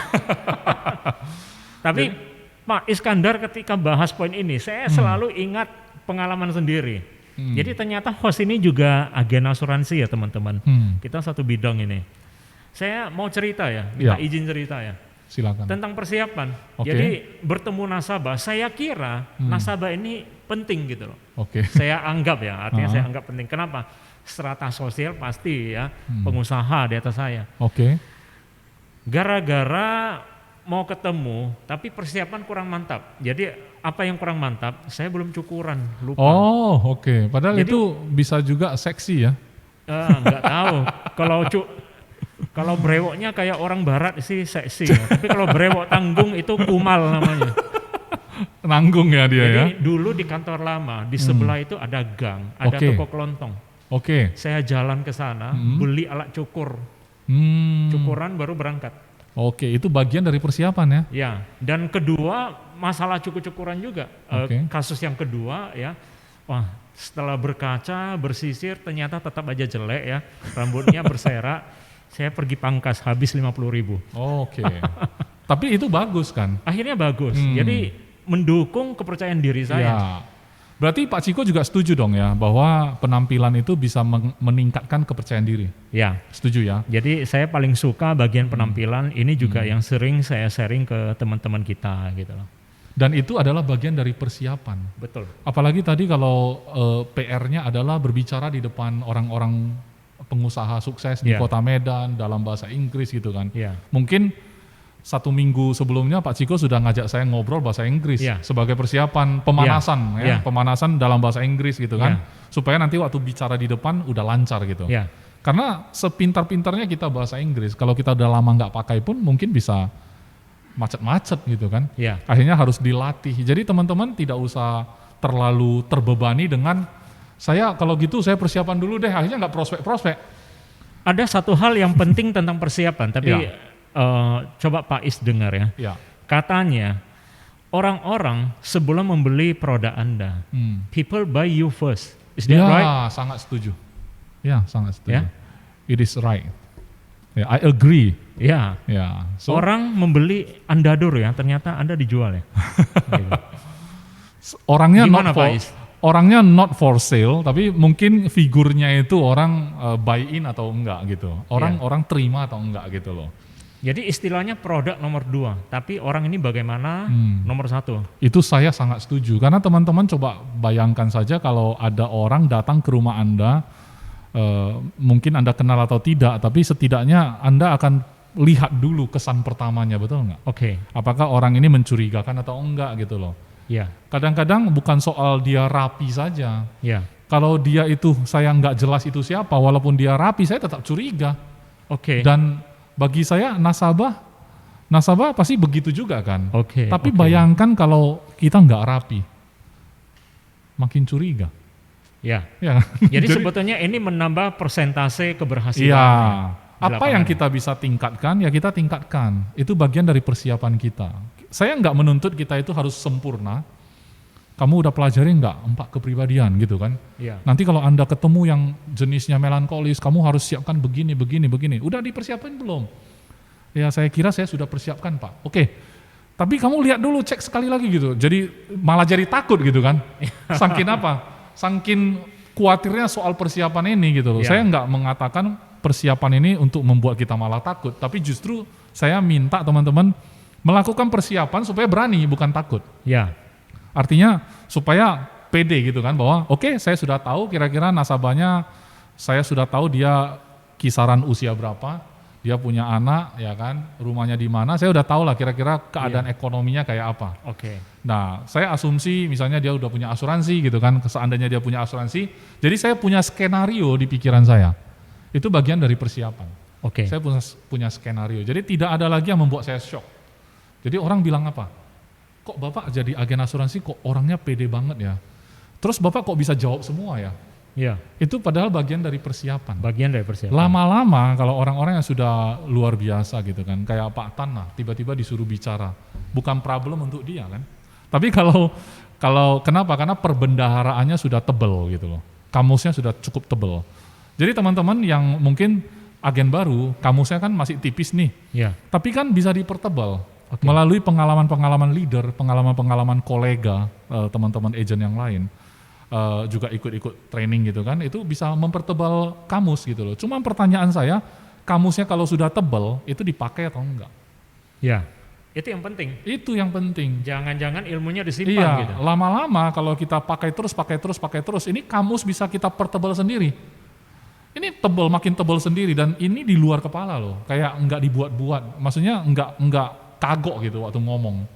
Tapi Pak Iskandar ketika bahas poin ini, saya selalu ingat pengalaman sendiri. Jadi ternyata host ini juga agen asuransi ya teman-teman. Kita satu bidang ini. Saya mau cerita ya, minta izin cerita ya. Silakan. Tentang persiapan. Oke. Jadi bertemu nasabah, saya kira nasabah ini penting gitu loh. Oke. Saya anggap ya, artinya saya anggap penting. Kenapa? Strata sosial pasti ya, pengusaha di atas saya. Oke. Gara-gara mau ketemu, tapi persiapan kurang mantap. Jadi apa yang kurang mantap? Saya belum cukuran, lupa. Oh, oke. Padahal Jadi- itu bisa juga seksi ya. Nggak tahu. Kalau brewoknya kayak orang barat sih seksi ya. Tapi kalau brewok tanggung itu kumal namanya. Nanggung ya dia ya. Jadi dulu di kantor lama, di sebelah itu ada gang, ada Oke. toko kelontong. Oke. Saya jalan ke sana, beli alat cukur. Cukuran baru berangkat. Oke, itu bagian dari persiapan ya. Ya, dan kedua masalah cukur-cukuran juga. Oke. Kasus yang kedua ya, wah setelah berkaca, bersisir ternyata tetap aja jelek ya, rambutnya berserak. Saya pergi pangkas habis 50.000. Oke. Tapi itu bagus kan? Akhirnya bagus. Jadi mendukung kepercayaan diri saya. Ya. Berarti Pak Ciko juga setuju dong ya bahwa penampilan itu bisa meningkatkan kepercayaan diri. Ya. Setuju ya? Jadi saya paling suka bagian penampilan ini juga yang sering saya sharing ke teman-teman kita gitu loh. Dan itu adalah bagian dari persiapan. Betul. Apalagi tadi kalau PR-nya adalah berbicara di depan orang-orang pengusaha sukses di Ya. Kota Medan dalam bahasa Inggris gitu kan. Ya. Mungkin 1 minggu sebelumnya Pak Ciko sudah ngajak saya ngobrol bahasa Inggris Ya. sebagai persiapan pemanasan Ya. pemanasan dalam bahasa Inggris gitu kan. Ya. Supaya nanti waktu bicara di depan udah lancar gitu. Ya. Karena sepintar-pintarnya kita bahasa Inggris, kalau kita udah lama nggak pakai pun mungkin bisa macet-macet gitu kan. Ya. Akhirnya harus dilatih. Jadi teman-teman tidak usah terlalu terbebani dengan saya kalau gitu saya persiapan dulu deh, akhirnya nggak prospek-prospek. Ada satu hal yang penting tentang persiapan, tapi Ya. coba Pak Is dengar ya. Ya. Katanya orang-orang sebelum membeli produk Anda, people buy you first. Is that Ya, right? sangat setuju. Ya, sangat setuju. Ya. It is right. Ya, I agree. Ya. Ya. So, Orang membeli Anda dulu ya, ternyata Anda dijual ya. Gitu. orangnya Gimana, not for Pak Is? orangnya not for sale, tapi mungkin figurnya itu orang buy in atau enggak gitu. Orang terima atau enggak gitu loh. Jadi istilahnya produk nomor 2, tapi orang ini bagaimana nomor 1. Itu saya sangat setuju, karena teman-teman coba bayangkan saja kalau ada orang datang ke rumah Anda, mungkin Anda kenal atau tidak, tapi setidaknya Anda akan lihat dulu kesan pertamanya, betul nggak? Oke. Apakah orang ini mencurigakan atau enggak gitu loh. Ya. Kadang-kadang bukan soal dia rapi saja. Ya. Kalau dia itu saya nggak jelas itu siapa, walaupun dia rapi saya tetap curiga. Oke. Dan bagi saya nasabah pasti begitu juga kan. Oke. Tapi oke. bayangkan kalau kita nggak rapi, makin curiga. Ya. Ya. Jadi sebetulnya ini menambah persentase keberhasilan. Iya. di Apa yang lapangan. kita bisa tingkatkan, ya kita tingkatkan. Itu bagian dari persiapan kita. Saya nggak menuntut kita itu harus sempurna. Kamu udah pelajari nggak 4 kepribadian gitu kan? Iya. Nanti kalau Anda ketemu yang jenisnya melankolis, kamu harus siapkan begini. Udah dipersiapkan belum? Ya saya kira saya sudah persiapkan Pak. Oke, tapi kamu lihat dulu, cek sekali lagi gitu. Jadi malah jadi takut gitu kan? Saking apa? Saking khawatirnya soal persiapan ini gitu loh. Ya. Saya nggak mengatakan persiapan ini untuk membuat kita malah takut. Tapi justru saya minta teman-teman melakukan persiapan supaya berani, bukan takut. Ya. Artinya supaya pede gitu kan, bahwa oke, saya sudah tahu kira-kira nasabahnya, saya sudah tahu dia kisaran usia berapa, dia punya anak ya kan, rumahnya di mana, saya udah tahu lah kira-kira keadaan ekonominya kayak apa. Oke. Nah, saya asumsi misalnya dia udah punya asuransi gitu kan, seandainya dia punya asuransi, jadi saya punya skenario di pikiran saya. Itu bagian dari persiapan. Oke. Saya punya skenario, jadi tidak ada lagi yang membuat saya shock. Jadi orang bilang apa? Kok Bapak jadi agen asuransi kok orangnya pede banget ya? Terus Bapak kok bisa jawab semua ya? Ya. Itu padahal bagian dari persiapan. Bagian dari persiapan. Lama-lama kalau orang-orang yang sudah luar biasa gitu kan, kayak Pak Tan lah, tiba-tiba disuruh bicara, bukan problem untuk dia kan. Tapi kalau kenapa? Karena perbendaharaannya sudah tebel gitu loh, kamusnya sudah cukup tebel. Jadi teman-teman yang mungkin agen baru, kamusnya kan masih tipis nih, Ya. tapi kan bisa dipertebal Oke. melalui pengalaman-pengalaman leader, pengalaman-pengalaman kolega, teman-teman agent yang lain. Juga ikut-ikut training gitu kan, itu bisa mempertebal kamus gitu loh. Cuma pertanyaan saya, kamusnya kalau sudah tebal, itu dipakai atau enggak? Ya. Itu yang penting. Itu yang penting. Jangan-jangan ilmunya disimpan Iya, gitu. lama-lama kalau kita pakai terus, ini kamus bisa kita pertebal sendiri. Ini tebal, makin tebal sendiri, dan ini di luar kepala loh, kayak enggak dibuat-buat. Maksudnya enggak kagok gitu waktu ngomong.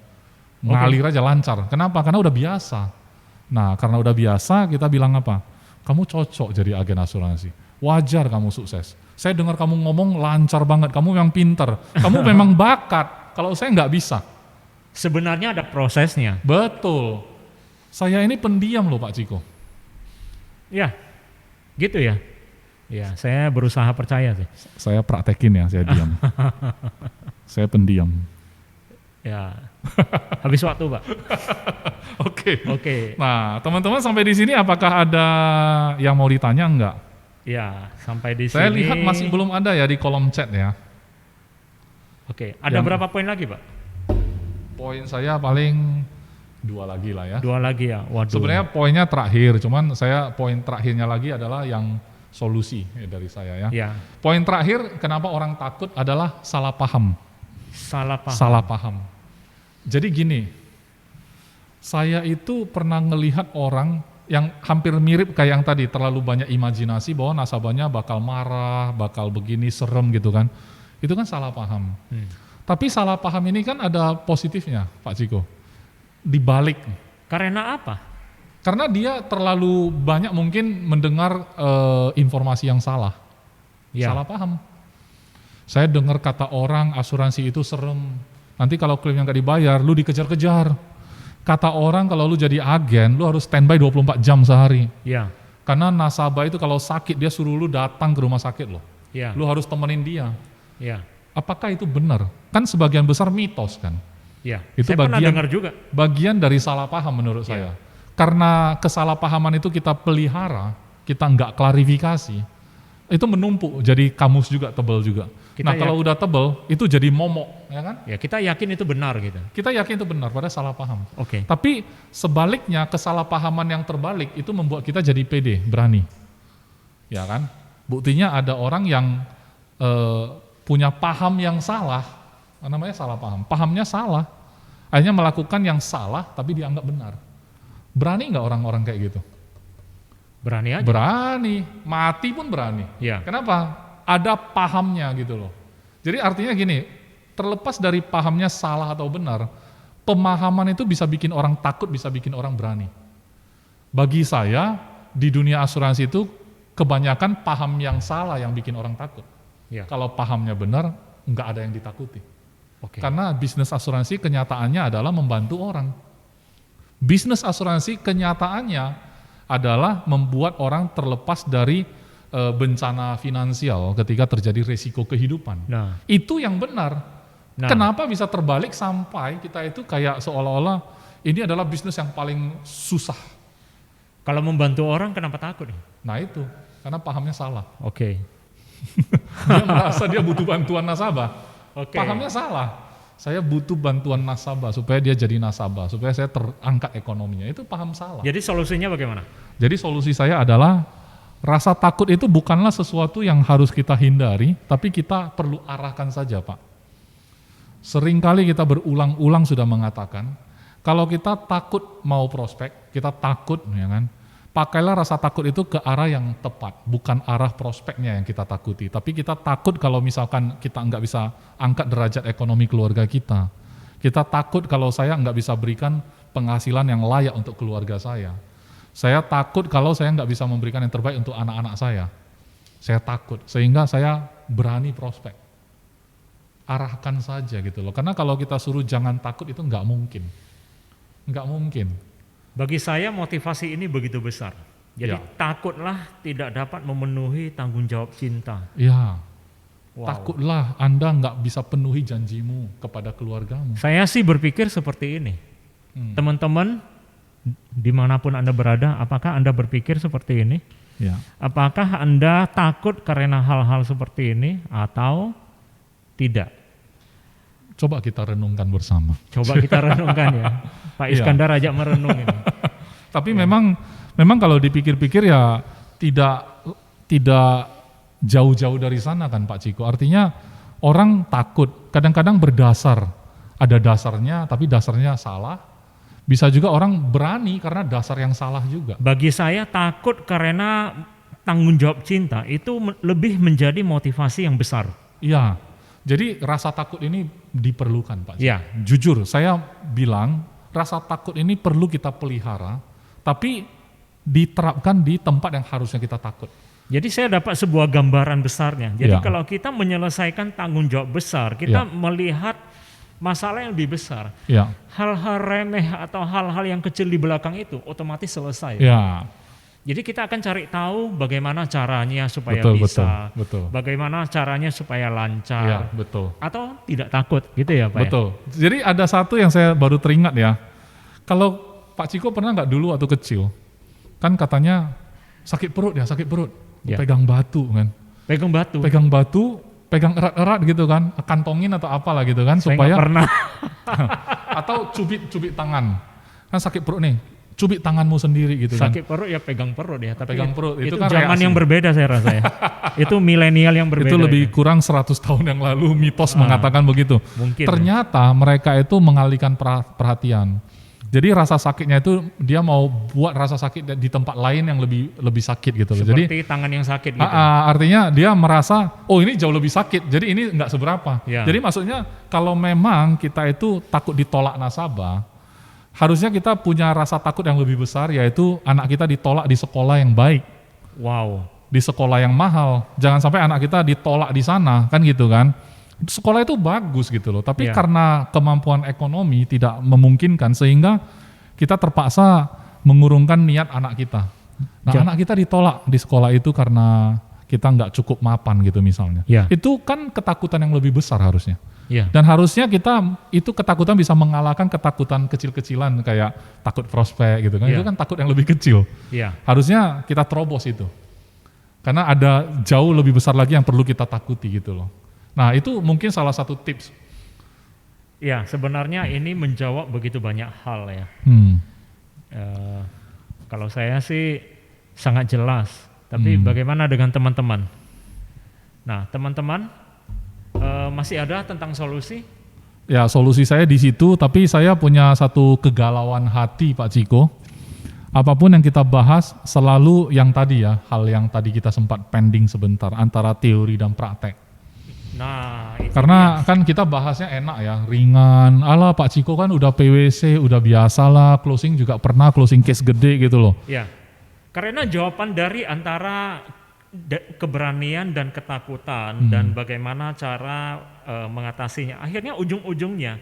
Ngalir aja lancar. Kenapa? Karena udah biasa. Nah, karena udah biasa kita bilang apa? Kamu cocok jadi agen asuransi. Wajar kamu sukses. Saya dengar kamu ngomong lancar banget, kamu yang pinter. Kamu memang bakat. Kalau saya nggak bisa. Sebenarnya ada prosesnya. Betul. Saya ini pendiam loh Pak Ciko. Ya, gitu ya. Ya, saya berusaha percaya sih. Saya praktekin ya, saya diam. Saya pendiam. Ya, habis waktu Pak. Oke. Oke. Nah, teman-teman sampai di sini apakah ada yang mau ditanya enggak? Ya, sampai di Saya sini. lihat masih belum ada ya di kolom chat ya. Oke, ada berapa poin lagi Pak? Poin saya paling 2 lagi lah ya. 2 lagi ya, waduh. Sebenarnya poinnya terakhir, cuman saya poin terakhirnya lagi adalah yang solusi dari saya ya. Ya, Poin terakhir kenapa orang takut adalah salah paham. salah paham. Salah paham. Jadi gini, saya itu pernah ngelihat orang yang hampir mirip kayak yang tadi, terlalu banyak imajinasi bahwa nasabahnya bakal marah, bakal begini, serem gitu kan. Itu kan salah paham. Tapi salah paham ini kan ada positifnya Pak Ciko. Dibalik. Karena apa? Karena dia terlalu banyak mungkin mendengar informasi yang salah. Ya. Salah paham. Saya dengar kata orang asuransi itu serem. Nanti kalau klaimnya nggak dibayar, lu dikejar-kejar. Kata orang kalau lu jadi agen, lu harus standby 24 jam sehari. Ya, Karena nasabah itu kalau sakit, dia suruh lu datang ke rumah sakit loh. ya, Lu harus temenin dia. ya, Apakah itu benar? Kan sebagian besar mitos kan. ya. Itu Saya pernah bagian- dengar juga. Bagian dari salah paham menurut saya. Karena kesalahpahaman itu kita pelihara, kita nggak klarifikasi, itu menumpuk jadi kamus juga, tebel juga. Kita Nah kalau udah tebel, itu jadi momok, ya kan? Ya, kita yakin itu benar gitu. Kita yakin itu benar, padahal salah paham. Oke. Tapi sebaliknya kesalahpahaman yang terbalik itu membuat kita jadi pede, berani. Ya kan? Buktinya ada orang yang punya paham yang salah, namanya salah paham. Pahamnya salah, akhirnya melakukan yang salah tapi dianggap benar. Berani nggak orang-orang kayak gitu? Berani aja. Berani, mati pun berani. Ya. Kenapa? Ada pahamnya gitu loh. Jadi artinya gini, terlepas dari pahamnya salah atau benar, pemahaman itu bisa bikin orang takut, bisa bikin orang berani. Bagi saya, di dunia asuransi itu kebanyakan paham yang salah yang bikin orang takut. Ya. Kalau pahamnya benar, nggak ada yang ditakuti. Oke. Karena bisnis asuransi kenyataannya adalah membantu orang. Bisnis asuransi kenyataannya adalah membuat orang terlepas dari bencana finansial ketika terjadi resiko kehidupan. Nah, Itu yang benar. Nah. Kenapa bisa terbalik sampai kita itu kayak seolah-olah ini adalah bisnis yang paling susah. kalau membantu orang kenapa takut? Nah itu, karena pahamnya salah. Oke. Dia merasa dia butuh bantuan nasabah. Oke. Pahamnya salah. Saya butuh bantuan nasabah supaya dia jadi nasabah, supaya saya terangkat ekonominya. Itu paham salah. Jadi solusinya bagaimana? Jadi solusi saya adalah rasa takut itu bukanlah sesuatu yang harus kita hindari, tapi kita perlu arahkan saja Pak. Seringkali kita berulang-ulang sudah mengatakan, kalau kita takut mau prospek, kita takut ya kan, pakailah rasa takut itu ke arah yang tepat, bukan arah prospeknya yang kita takuti. Tapi kita takut kalau misalkan kita nggak bisa angkat derajat ekonomi keluarga kita. Kita takut kalau saya nggak bisa berikan penghasilan yang layak untuk keluarga saya. Saya takut kalau saya nggak bisa memberikan yang terbaik untuk anak-anak saya. Saya takut, sehingga saya berani prospek. Arahkan saja gitu loh. Karena kalau kita suruh jangan takut itu nggak mungkin. Nggak mungkin. Bagi saya motivasi ini begitu besar. Jadi Ya. takutlah tidak dapat memenuhi tanggung jawab cinta. Ya, Wow. takutlah Anda nggak bisa penuhi janjimu kepada keluargamu. Saya sih berpikir seperti ini. Teman-teman, dimanapun Anda berada, apakah Anda berpikir seperti ini? Ya. Apakah Anda takut karena hal-hal seperti ini atau tidak? Coba kita renungkan bersama. Coba kita renungkan ya. Pak Iya. Iskandar ajak merenung ini. Tapi memang kalau dipikir-pikir ya tidak jauh-jauh dari sana kan Pak Ciko. Artinya orang takut, kadang-kadang berdasar. Ada dasarnya, tapi dasarnya salah. Bisa juga orang berani karena dasar yang salah juga. Bagi saya takut karena tanggung jawab cinta itu lebih menjadi motivasi yang besar. Iya, jadi rasa takut ini diperlukan Pak Ciko. Ya, Jujur, saya bilang rasa takut ini perlu kita pelihara, tapi diterapkan di tempat yang harusnya kita takut. jadi saya dapat sebuah gambaran besarnya. Jadi Ya. kalau kita menyelesaikan tanggung jawab besar, kita Ya. melihat masalah yang lebih besar. Ya, Hal-hal remeh atau hal-hal yang kecil di belakang itu otomatis selesai. ya, Jadi kita akan cari tahu bagaimana caranya supaya betul, bisa, betul. bagaimana caranya supaya lancar, Ya, betul. atau tidak takut, gitu ya Pak? Betul. Jadi ada satu yang saya baru teringat ya. Kalau Pak Ciko pernah nggak dulu waktu kecil, kan katanya sakit perut, Ya. pegang batu kan, Pegang batu. pegang erat-erat gitu kan, kantongin atau apalah gitu kan, Saya supaya nggak pernah. atau cubit tangan, kan sakit perut nih, cubit tanganmu sendiri gitu kan. Sakit perut ya pegang perut ya, tapi Pegang perut, itu itu kan zaman reaksi. yang berbeda saya rasa ya. Itu milenial yang berbeda. Itu lebih ya. kurang 100 tahun yang lalu mitos mengatakan begitu. Mungkin. Ternyata mereka itu mengalihkan perhatian. Jadi rasa sakitnya itu dia mau buat rasa sakit di tempat lain yang lebih sakit gitu loh. Jadi Seperti tangan yang sakit gitu. artinya dia merasa oh ini jauh lebih sakit. Jadi ini nggak seberapa. Ya. Jadi maksudnya kalau memang kita itu takut ditolak nasabah, harusnya kita punya rasa takut yang lebih besar, yaitu anak kita ditolak di sekolah yang baik, Wow. di sekolah yang mahal. Jangan sampai anak kita ditolak di sana, kan gitu kan. Sekolah itu bagus gitu loh, tapi Iya. karena kemampuan ekonomi tidak memungkinkan sehingga kita terpaksa mengurungkan niat anak kita. Nah, Ja- anak kita ditolak di sekolah itu karena kita nggak cukup mapan gitu misalnya. Iya. Itu kan ketakutan yang lebih besar harusnya. Ya. Dan harusnya kita itu ketakutan bisa mengalahkan ketakutan kecil-kecilan kayak takut prospek gitu kan. Iya. Itu kan takut yang lebih kecil. Ya. Harusnya kita terobos itu. Karena ada jauh lebih besar lagi yang perlu kita takuti gitu loh. Nah, itu mungkin salah satu tips. Ya, sebenarnya ini menjawab begitu banyak hal ya. Kalau saya sih sangat jelas. Tapi bagaimana dengan teman-teman? Nah, teman-teman masih ada tentang solusi? Ya, solusi saya di situ, tapi saya punya satu kegalauan hati Pak Ciko. Apapun yang kita bahas selalu yang tadi ya, hal yang tadi kita sempat pending sebentar antara teori dan praktek. Nah, itu Karena kan kita bahasnya enak ya, ringan. Alah Pak Ciko kan udah PwC, udah biasalah, closing juga pernah, closing case gede gitu loh. ya. Karena jawaban dari antara keberanian dan ketakutan dan bagaimana cara mengatasinya. Akhirnya ujung-ujungnya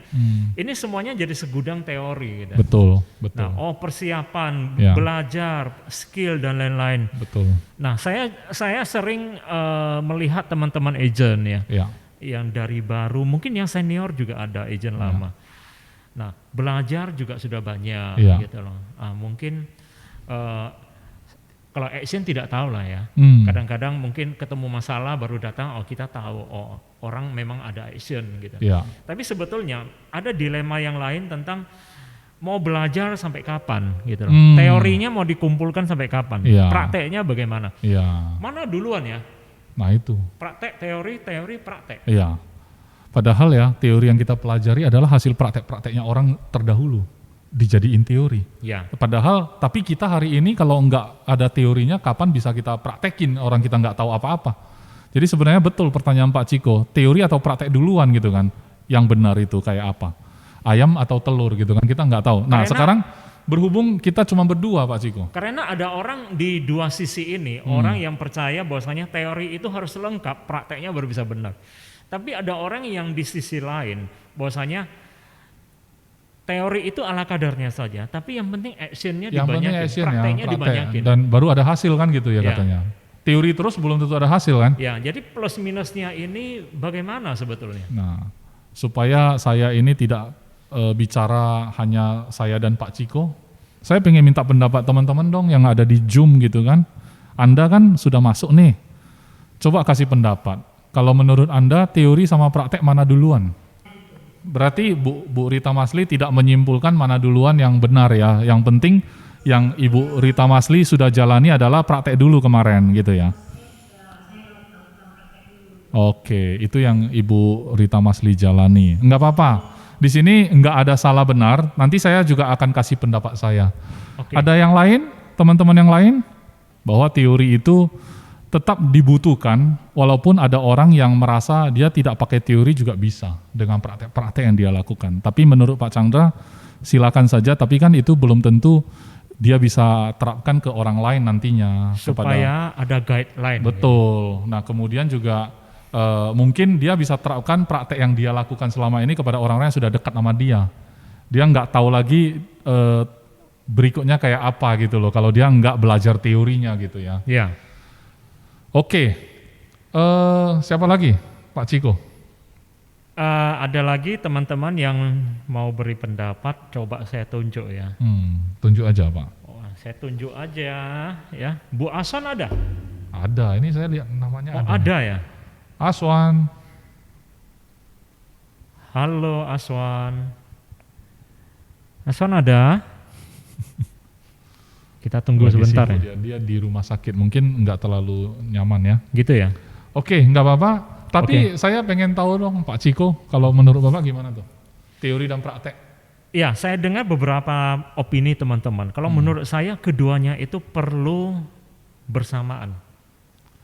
ini semuanya jadi segudang teori gitu. Betul, betul. Nah, persiapan, Ya. belajar, skill dan lain-lain. Betul. Nah, saya sering melihat teman-teman agent ya, Ya. yang dari baru, mungkin yang senior juga ada agent lama. Nah, belajar juga sudah banyak Ya. gitu loh. Mungkin kalau action tidak tahu lah ya. Kadang-kadang mungkin ketemu masalah baru datang, kita tahu orang memang ada action gitu. Ya. Tapi sebetulnya ada dilema yang lain tentang mau belajar sampai kapan gitu loh. Teorinya mau dikumpulkan sampai kapan? Iya. Prakteknya bagaimana? Ya. Mana duluan ya? Nah itu. Praktek, teori, praktek. Iya. Padahal ya teori yang kita pelajari adalah hasil praktek-prakteknya orang terdahulu dijadiin teori. Ya. Padahal tapi kita hari ini kalau nggak ada teorinya kapan bisa kita praktekin, orang kita nggak tahu apa-apa. Jadi sebenarnya betul pertanyaan Pak Ciko, teori atau praktek duluan gitu kan, yang benar itu kayak apa? Ayam atau telur gitu kan, kita nggak tahu. Nah sekarang berhubung kita cuma berdua Pak Ciko. Karena ada orang di dua sisi ini, orang yang percaya bahwasanya teori itu harus lengkap, prakteknya baru bisa benar. Tapi ada orang yang di sisi lain, bahwasanya teori itu ala kadarnya saja, tapi yang penting actionnya dibanyakin, prakteknya dibanyakin. Dan baru ada hasil kan gitu ya Ya. katanya. Teori terus belum tentu ada hasil kan? Ya, jadi plus minusnya ini bagaimana sebetulnya? Nah, supaya saya ini tidak bicara hanya saya dan Pak Ciko, saya pengen minta pendapat teman-teman dong yang ada di Zoom gitu kan. Anda kan sudah masuk nih, coba kasih pendapat. Kalau menurut Anda teori sama praktek mana duluan? Berarti Bu Rita Masli tidak menyimpulkan mana duluan yang benar ya. Yang penting yang Ibu Rita Masli sudah jalani adalah praktek dulu kemarin gitu ya. Oke, itu yang Ibu Rita Masli jalani. Enggak apa-apa. Di sini enggak ada salah benar. Nanti saya juga akan kasih pendapat saya. Oke. Ada yang lain, teman-teman yang lain, bahwa teori itu tetap dibutuhkan, walaupun ada orang yang merasa dia tidak pakai teori juga bisa dengan praktek-praktek yang dia lakukan. Tapi menurut Pak Chandra, silakan saja. Tapi kan itu belum tentu dia bisa terapkan ke orang lain nantinya. Supaya ada guideline. Betul. Nah kemudian juga Mungkin dia bisa terapkan praktek yang dia lakukan selama ini kepada orang-orang yang sudah dekat sama dia. Dia nggak tahu lagi berikutnya kayak apa gitu loh, kalau dia nggak belajar teorinya gitu ya. Ya. Oke, siapa lagi? Pak Ciko? Ada lagi teman-teman yang mau beri pendapat, coba saya tunjuk ya. Tunjuk aja Pak. Saya tunjuk aja ya. Bu Aswan ada? Ada, ini saya lihat namanya ada. Ada ya? Aswan. Halo Aswan. Aswan ada? Kita tunggu Lagi sebentar sibuk ya. Dia di rumah sakit, mungkin nggak terlalu nyaman ya. Gitu ya? Oke, nggak apa-apa. Tapi saya pengen tahu dong Pak Ciko, kalau menurut Bapak gimana tuh? Teori dan praktek. Ya, saya dengar beberapa opini teman-teman. Kalau menurut saya keduanya itu perlu bersamaan.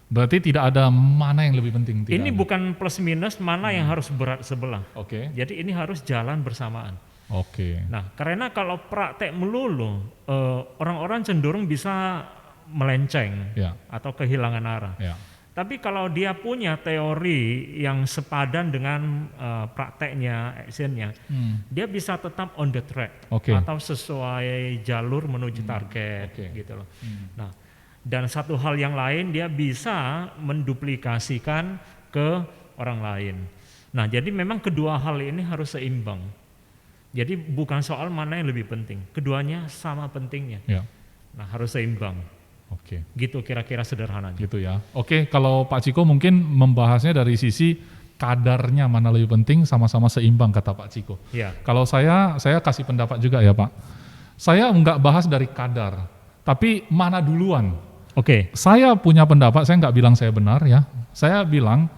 Berarti tidak ada mana yang lebih penting? Tidak Ini ada. bukan plus minus mana yang harus berat sebelah. Oke. Jadi ini harus jalan bersamaan. Oke. Nah, karena kalau praktek melulu, orang-orang cenderung bisa melenceng Ya. atau kehilangan arah. Ya. Tapi kalau dia punya teori yang sepadan dengan prakteknya, actionnya, dia bisa tetap on the track Oke. atau sesuai jalur menuju target, Oke. gitu loh. Nah, dan satu hal yang lain dia bisa menduplikasikan ke orang lain. Nah, jadi memang kedua hal ini harus seimbang. Jadi bukan soal mana yang lebih penting, keduanya sama pentingnya. Ya. Nah, harus seimbang. Oke. Gitu kira-kira sederhananya. Gitu ya. Oke, kalau Pak Ciko mungkin membahasnya dari sisi kadarnya mana lebih penting, sama-sama seimbang kata Pak Ciko. Ya. Kalau saya kasih pendapat juga ya Pak. Saya nggak bahas dari kadar, tapi mana duluan. Oke. Saya punya pendapat, saya nggak bilang saya benar ya. Saya bilang,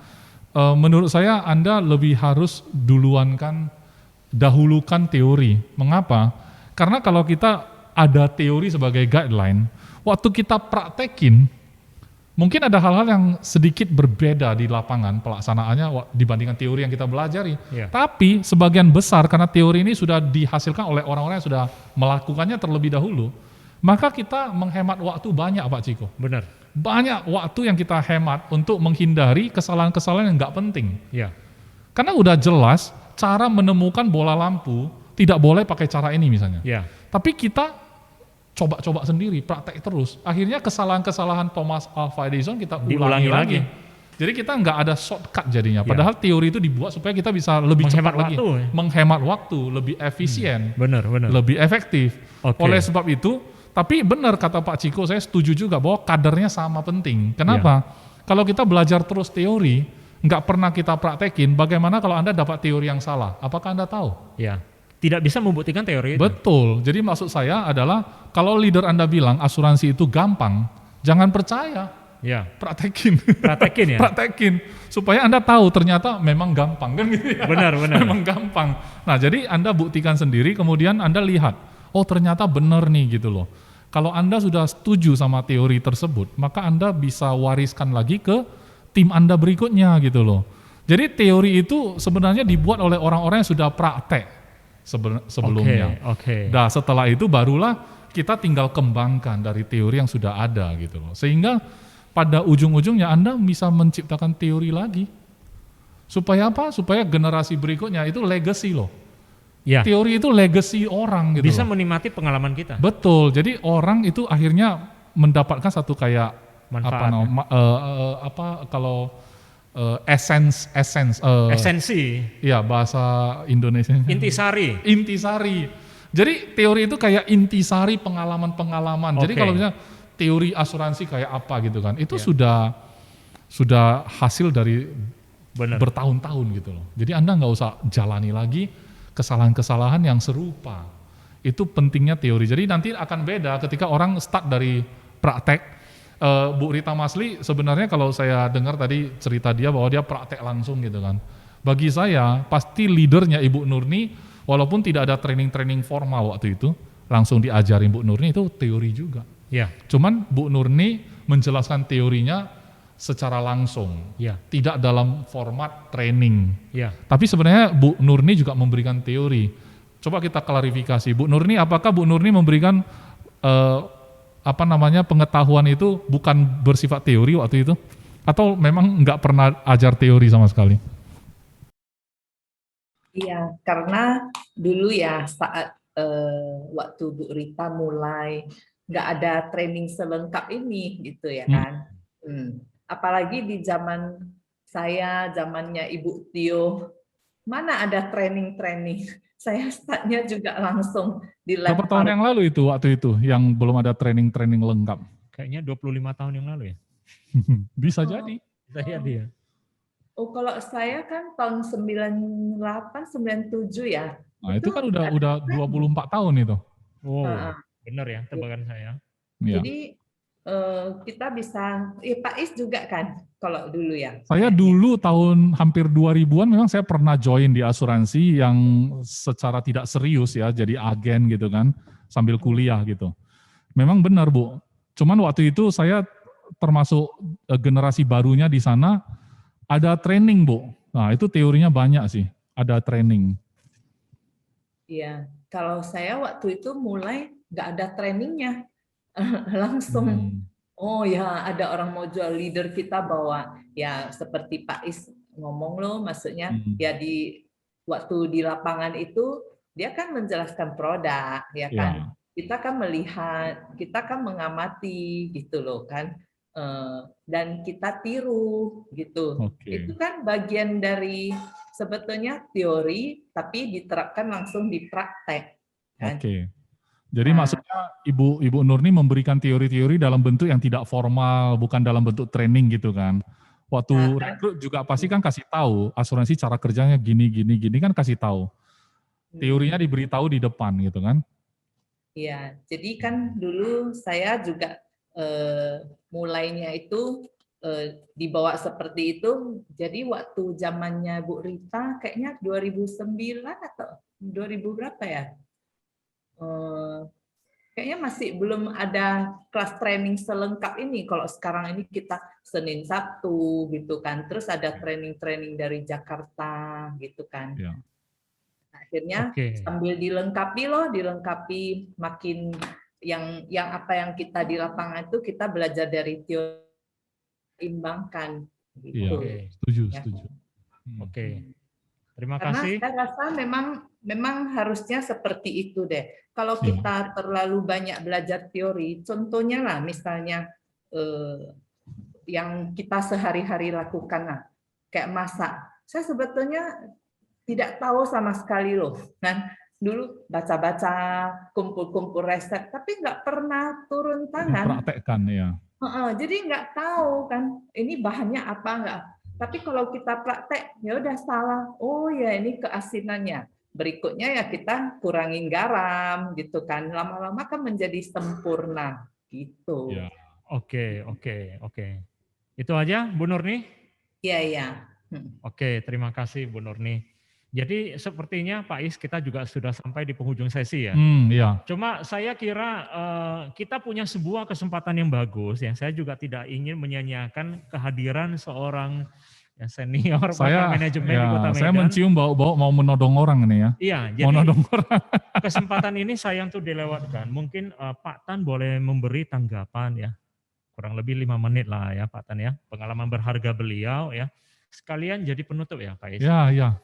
menurut saya Anda lebih harus dahulukan teori. Mengapa? Karena kalau kita ada teori sebagai guideline, waktu kita praktekin, mungkin ada hal-hal yang sedikit berbeda di lapangan pelaksanaannya dibandingkan teori yang kita belajari. Ya. Tapi sebagian besar karena teori ini sudah dihasilkan oleh orang-orang yang sudah melakukannya terlebih dahulu, maka kita menghemat waktu banyak Pak Ciko. Benar. Banyak waktu yang kita hemat untuk menghindari kesalahan-kesalahan yang nggak penting. Ya. Karena udah jelas cara menemukan bola lampu tidak boleh pakai cara ini misalnya. Ya. Tapi kita coba-coba sendiri, praktek terus. Akhirnya kesalahan-kesalahan Thomas Alva Edison kita ulangi lagi. Jadi kita nggak ada shortcut jadinya. Padahal teori itu dibuat supaya kita bisa lebih cepat lagi, menghemat waktu, lebih efisien, Benar. lebih efektif. Oke. Oleh sebab itu, tapi benar kata Pak Ciko, saya setuju juga bahwa kadernya sama penting. Kenapa? Kalau kita belajar terus teori, nggak pernah kita praktekin, bagaimana kalau Anda dapat teori yang salah? Apakah Anda tahu? Ya. Tidak bisa membuktikan teori itu. Betul. Jadi maksud saya adalah kalau leader Anda bilang asuransi itu gampang, jangan percaya. Ya. Praktekin. Praktekin ya. Praktekin supaya Anda tahu ternyata memang gampang kan gitu ya. Benar. Memang gampang. Nah, jadi Anda buktikan sendiri kemudian Anda lihat, oh ternyata benar nih gitu loh. Kalau Anda sudah setuju sama teori tersebut, maka Anda bisa wariskan lagi ke tim Anda berikutnya gitu loh. Jadi teori itu sebenarnya dibuat oleh orang-orang yang sudah praktek sebelumnya. Oke. Nah, setelah itu barulah kita tinggal kembangkan dari teori yang sudah ada gitu loh. Sehingga pada ujung-ujungnya Anda bisa menciptakan teori lagi. Supaya apa? Supaya generasi berikutnya itu legacy loh. Ya. Teori itu legacy orang gitu Bisa loh. menikmati pengalaman kita. Betul. Jadi orang itu akhirnya mendapatkan satu kayak Manfaat. Esensi. Ya bahasa Indonesia. Intisari. Jadi teori itu kayak intisari pengalaman-pengalaman. Jadi Oke. kalau misalnya teori asuransi kayak apa gitu kan, itu sudah hasil dari Benar. bertahun-tahun gitu loh. Jadi Anda nggak usah jalani lagi kesalahan-kesalahan yang serupa. Itu pentingnya teori. Jadi nanti akan beda ketika orang start dari praktek. Bu Rita Masli sebenarnya kalau saya dengar tadi cerita dia bahwa dia praktek langsung gitu kan. Bagi saya pasti leadernya Ibu Nurni walaupun tidak ada training-training formal waktu itu, langsung diajarin Bu Nurni itu teori juga. Ya. Cuman Bu Nurni menjelaskan teorinya secara langsung, Ya. tidak dalam format training. Ya. Tapi sebenarnya Bu Nurni juga memberikan teori. Coba kita klarifikasi, Bu Nurni, apakah Bu Nurni memberikan pengetahuan itu bukan bersifat teori waktu itu? Atau memang nggak pernah ajar teori sama sekali? Iya, karena dulu ya saat waktu Bu Rita mulai nggak ada training selengkap ini gitu ya Hmm. kan. Apalagi di zaman saya, zamannya Ibu Tio, mana ada training-training. Saya startnya juga langsung Berapa tahun dilempar. yang lalu itu waktu itu yang belum ada training-training lengkap? Kayaknya 25 tahun yang lalu ya. Bisa Oh, jadi. Bisa jadi ya. oh, kalau saya kan tahun 98, 97 ya. Nah, itu kan nggak ada udah training. 24 tahun itu. Wow, Heeh. benar ya tebakan saya. Ya. Jadi kita bisa, Pak Is juga kan kalau dulu ya. Saya kayaknya. dulu tahun hampir 2000-an memang saya pernah join di asuransi yang secara tidak serius ya, jadi agen gitu kan, sambil kuliah gitu. Memang benar Bu, cuman waktu itu saya termasuk generasi barunya di sana, ada training Bu. Nah itu teorinya banyak sih, ada training. Iya, kalau saya waktu itu mulai nggak ada trainingnya, langsung. Oh ya, ada orang mau jual, leader kita bawa ya seperti Pak Is ngomong loh, maksudnya ya di waktu di lapangan itu dia kan menjelaskan produk, ya kan. Ya, Kita kan melihat, kita kan mengamati gitu loh kan. Dan kita tiru gitu. oke. Itu kan bagian dari sebetulnya teori tapi diterapkan langsung di praktek kan. Oke. Jadi Nah, maksudnya Ibu Nurni memberikan teori-teori dalam bentuk yang tidak formal, bukan dalam bentuk training gitu kan. Waktu nah, rekrut juga pasti kan kasih tahu asuransi cara kerjanya gini gini gini kan kasih tahu. Teorinya diberitahu di depan gitu kan. ya, jadi kan dulu saya juga mulainya itu dibawa seperti itu. Jadi waktu zamannya Bu Rita kayaknya 2009 atau 2000 berapa ya? Eh, Kayaknya masih belum ada kelas training selengkap ini. Kalau sekarang ini kita Senin Sabtu gitu kan. Terus ada training-training dari Jakarta gitu kan. Ya. Akhirnya Oke. sambil dilengkapi makin yang apa yang kita di lapangan itu kita belajar dari teori imbangkan Iya, gitu. setuju, Ya. setuju. Oke. Terima Karena kasih. saya rasa memang harusnya seperti itu deh. Kalau Iya. kita terlalu banyak belajar teori, contohnya lah misalnya yang kita sehari-hari lakukan lah, kayak masak. Saya sebetulnya tidak tahu sama sekali loh. Kan dulu baca-baca, kumpul-kumpul resep, tapi nggak pernah turun tangan. Dipraktekkan ya. Jadi nggak tahu kan ini bahannya apa nggak. Tapi kalau kita praktek ya udah salah. Oh ya ini keasinannya. Berikutnya ya kita kurangin garam gitu kan. Lama-lama kan menjadi sempurna gitu. Ya. Oke. Itu aja Bu Nurni? Iya iya. Oke, terima kasih Bu Nurni. Jadi sepertinya Pak Is kita juga sudah sampai di penghujung sesi ya. Iya. Cuma saya kira kita punya sebuah kesempatan yang bagus ya. Saya juga tidak ingin menyanyiakan kehadiran seorang yang senior pakar manajemen di Kota Medan. Saya mencium bau-bau mau menodong orang ini ya. Iya, Mau jadi nodong orang. kesempatan ini sayang tuh dilewatkan. Mungkin Pak Tan boleh memberi tanggapan ya. Kurang lebih 5 menit lah ya Pak Tan ya. Pengalaman berharga beliau ya. Sekalian jadi penutup ya Pak Is. Ya.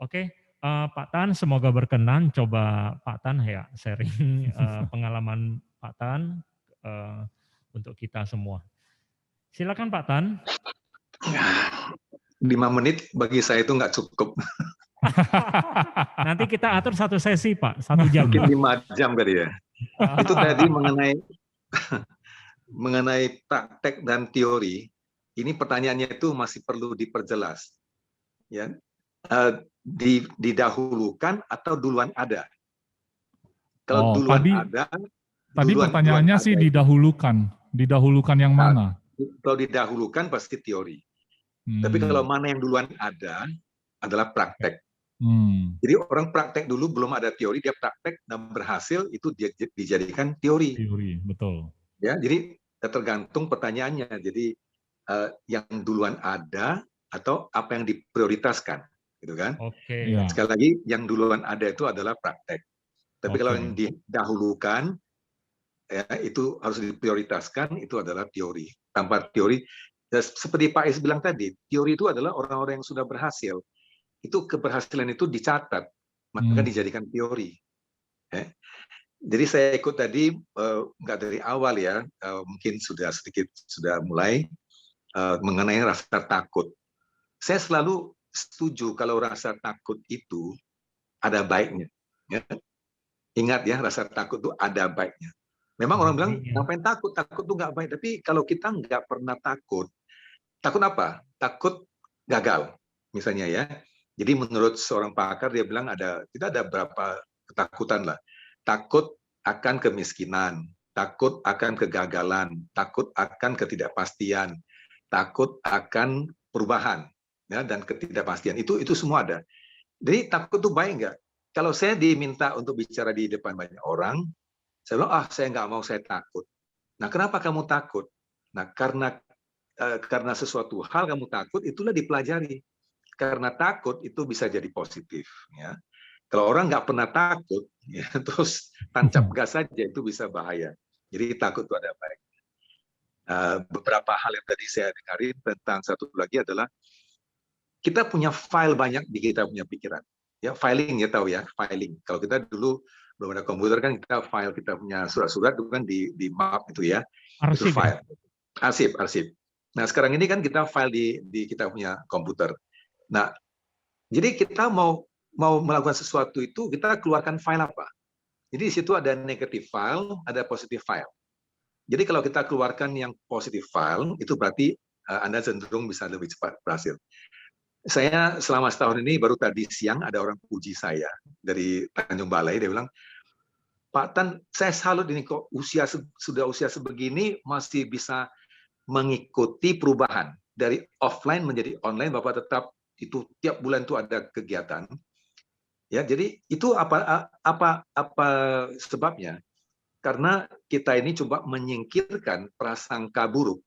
Oke, Pak Tan semoga berkenan coba Pak Tan ya sharing pengalaman Pak Tan untuk kita semua. Silakan Pak Tan. 5 menit bagi saya itu nggak cukup. Nanti kita atur satu sesi Pak, 1 jam. Mungkin 5 jam kali ya. Itu tadi mengenai praktek dan teori. Ini pertanyaannya itu masih perlu diperjelas. Ya. Didahulukan atau duluan ada? Kalau duluan ada. Tadi pertanyaannya sih didahulukan. Didahulukan yang mana? Kalau didahulukan pasti teori. Tapi kalau mana yang duluan ada adalah praktek. Jadi orang praktek dulu belum ada teori, dia praktek dan berhasil itu dia dijadikan teori. Teori, betul. Ya, jadi tergantung pertanyaannya. Jadi yang duluan ada atau apa yang diprioritaskan, gitu kan? Oke. Sekali lagi yang duluan ada itu adalah praktek. Tapi kalau yang didahulukan ya itu harus diprioritaskan itu adalah teori. Tanpa teori Ya, seperti Pak Is bilang tadi, teori itu adalah orang-orang yang sudah berhasil. Itu keberhasilan itu dicatat, maka dijadikan teori. Jadi saya ikut tadi nggak dari awal ya, mungkin sudah sedikit sudah mulai mengenai rasa takut. Saya selalu setuju kalau rasa takut itu ada baiknya. Ya. Ingat ya, rasa takut itu ada baiknya. Memang orang bilang, ngapain takut? Takut itu nggak baik. Tapi kalau kita nggak pernah takut apa? Takut gagal, misalnya ya. Jadi menurut seorang pakar, dia bilang kita ada berapa ketakutan lah. Takut akan kemiskinan, takut akan kegagalan, takut akan ketidakpastian, takut akan perubahan, ya, dan ketidakpastian. Itu semua ada. Jadi takut itu baik nggak? Kalau saya diminta untuk bicara di depan banyak orang, saya bilang, saya nggak mau, saya takut. Nah, kenapa kamu takut? Nah, karena sesuatu hal kamu takut, itulah dipelajari. Karena takut itu bisa jadi positif. Ya. Kalau orang nggak pernah takut, ya, terus tancap gas saja, itu bisa bahaya. Jadi takut itu ada baik. Beberapa hal yang tadi saya dengarin tentang satu lagi adalah kita punya file banyak di kita punya pikiran. Ya, filing ya tahu ya, filing. Kalau kita dulu belum ada komputer kan kita file, kita punya surat-surat itu kan di map itu ya. Arsip, itu file. Arsip. Nah, sekarang ini kan kita file di kita punya komputer. Nah, jadi kita mau melakukan sesuatu itu, kita keluarkan file apa? Jadi di situ ada negative file, ada positive file. Jadi kalau kita keluarkan yang positive file, itu berarti Anda cenderung bisa lebih cepat berhasil. Saya selama setahun ini, baru tadi siang ada orang puji saya dari Tanjung Balai, dia bilang, Pak Tan, saya salut ini kok sudah usia sebegini masih bisa mengikuti perubahan dari offline menjadi online. Bapak tetap itu tiap bulan itu ada kegiatan. Ya, jadi itu apa sebabnya? Karena kita ini coba menyingkirkan prasangka buruk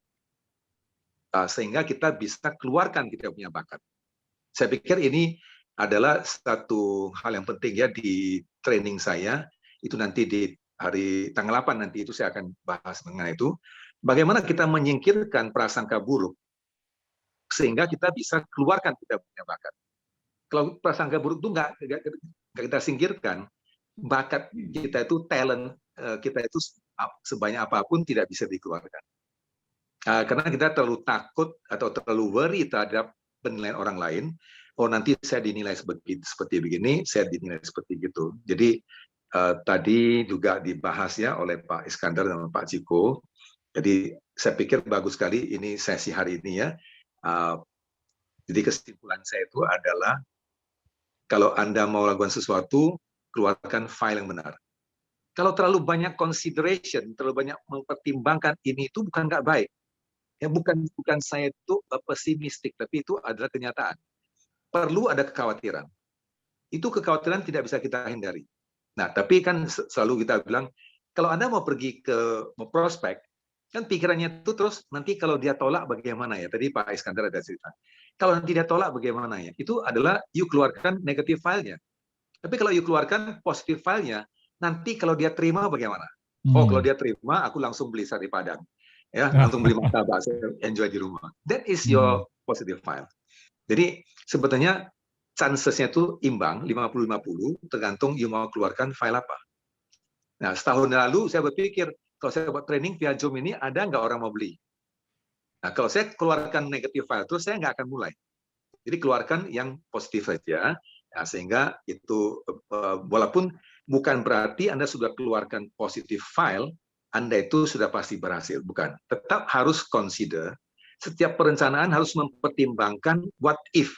sehingga kita bisa keluarkan kita punya bakat. Saya pikir ini adalah satu hal yang penting ya di training saya. Itu nanti di hari tanggal 8 nanti itu saya akan bahas mengenai itu. Bagaimana kita menyingkirkan prasangka buruk sehingga kita bisa keluarkan kita punya bakat. Kalau prasangka buruk itu nggak kita singkirkan, bakat kita itu, talent kita itu sebanyak apapun tidak bisa dikeluarkan. Karena kita terlalu takut atau terlalu worry terhadap penilaian orang lain. Oh, nanti saya dinilai seperti begini, saya dinilai seperti gitu. Jadi tadi juga dibahas ya oleh Pak Iskandar dan Pak Ciko. Jadi saya pikir bagus sekali ini sesi hari ini ya. Jadi kesimpulan saya itu adalah kalau Anda mau lakukan sesuatu, keluarkan file yang benar. Kalau terlalu banyak consideration, terlalu banyak mempertimbangkan ini itu bukan nggak baik. Ya, bukan saya itu pesimistik, tapi itu adalah kenyataan. Perlu ada kekhawatiran. Itu kekhawatiran tidak bisa kita hindari. Nah, tapi kan selalu kita bilang, kalau Anda mau pergi mau prospek, kan pikirannya itu terus nanti kalau dia tolak bagaimana ya? Tadi Pak Iskandar ada cerita. Kalau nanti dia tolak bagaimana ya? Itu adalah you keluarkan negatif filenya. Tapi kalau you keluarkan positif filenya, nanti kalau dia terima bagaimana? Oh, kalau dia terima, aku langsung beli sate Padang. Ya, langsung beli martabak, saya enjoy di rumah. That is your positive file. Jadi sebetulnya chances-nya itu imbang, 50-50, tergantung you mau keluarkan file apa. Nah, setahun lalu saya berpikir, kalau saya buat training via Zoom ini, ada nggak orang mau beli? Nah, kalau saya keluarkan negative file, terus saya nggak akan mulai. Jadi keluarkan yang positif saja, ya, sehingga itu, walaupun bukan berarti Anda sudah keluarkan positive file, Anda itu sudah pasti berhasil. Bukan. Tetap harus consider, setiap perencanaan harus mempertimbangkan what if.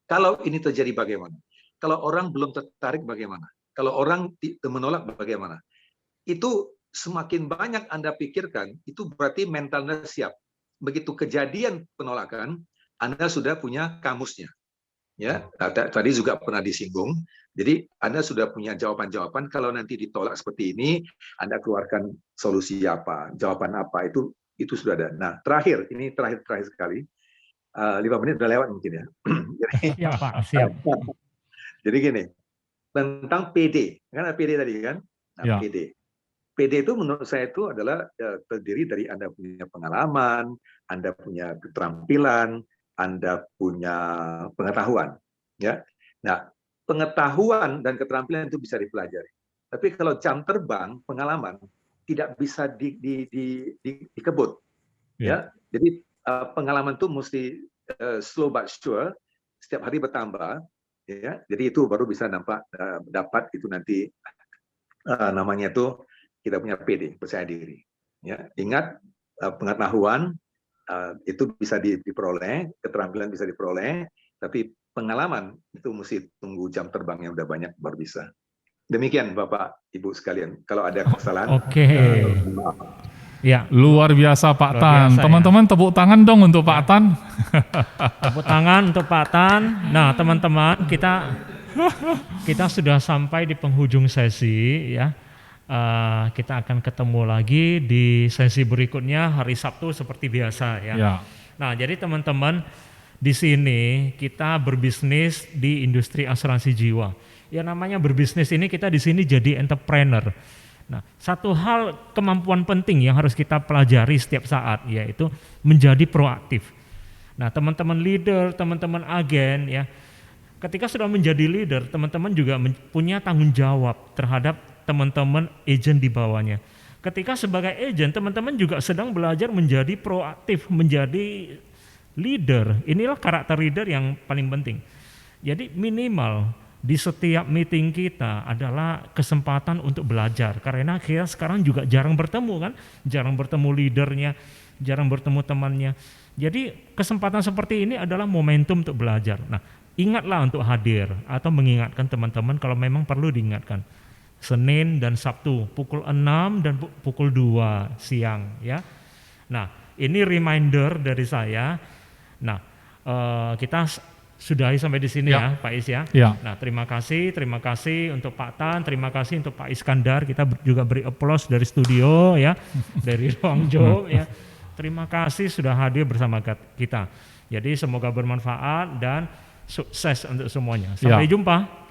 Kalau ini terjadi bagaimana? Kalau orang belum tertarik bagaimana? Kalau orang menolak bagaimana? Itu semakin banyak Anda pikirkan, itu berarti mental Anda siap. Begitu kejadian penolakan, Anda sudah punya kamusnya. Ya, tadi juga pernah disinggung. Jadi Anda sudah punya jawaban-jawaban. Kalau nanti ditolak seperti ini, Anda keluarkan solusi apa, jawaban apa, itu sudah ada. Nah, terakhir sekali. 5 menit udah lewat mungkin ya. Siap, Pak, siap. Jadi gini, tentang PD, kan ada PD tadi kan? Nah, Ya. PD PD itu menurut saya itu adalah terdiri dari Anda punya pengalaman, Anda punya keterampilan, Anda punya pengetahuan. Ya. Nah, pengetahuan dan keterampilan itu bisa dipelajari. Tapi kalau jam terbang, pengalaman tidak bisa dikebut. Ya. Jadi pengalaman itu mesti slow but sure, setiap hari bertambah. Ya. Jadi itu baru bisa dapat itu nanti namanya itu kita punya PD, percaya diri. Ya, ingat pengetahuan itu bisa diperoleh, keterampilan bisa diperoleh, tapi pengalaman itu mesti tunggu jam terbang yang udah banyak baru bisa. Demikian Bapak Ibu sekalian. Kalau ada kesalahan, Oke. maaf. Ya, Luar biasa Pak Tan. Teman-teman tepuk tangan dong untuk Pak Tan. tepuk tangan untuk Pak Tan. Nah, teman-teman, kita sudah sampai di penghujung sesi ya. Kita akan ketemu lagi di sesi berikutnya hari Sabtu seperti biasa ya. Nah, jadi teman-teman di sini kita berbisnis di industri asuransi jiwa. Ya namanya berbisnis ini kita di sini jadi entrepreneur. Nah, satu hal kemampuan penting yang harus kita pelajari setiap saat yaitu menjadi proaktif. Nah, teman-teman leader, teman-teman agen ya, ketika sudah menjadi leader, teman-teman juga punya tanggung jawab terhadap teman-teman agent di bawahnya. Ketika sebagai agent, teman-teman juga sedang belajar menjadi proaktif, menjadi leader. Inilah karakter leader yang paling penting. Jadi minimal di setiap meeting kita adalah kesempatan untuk belajar. Karena kita sekarang juga jarang bertemu kan, jarang bertemu leadernya, jarang bertemu temannya. Jadi kesempatan seperti ini adalah momentum untuk belajar. Nah, ingatlah untuk hadir atau mengingatkan teman-teman kalau memang perlu diingatkan. Senin dan Sabtu pukul 6 dan pukul 2 siang ya. Nah, ini reminder dari saya. Nah, kita sudahi sampai di sini ya Pak Is ya. Nah, terima kasih untuk Pak Tan, terima kasih untuk Pak Iskandar. Kita juga beri applause dari studio ya, dari ruang job ya. Terima kasih sudah hadir bersama kita. Jadi semoga bermanfaat dan sukses untuk semuanya. Sampai jumpa.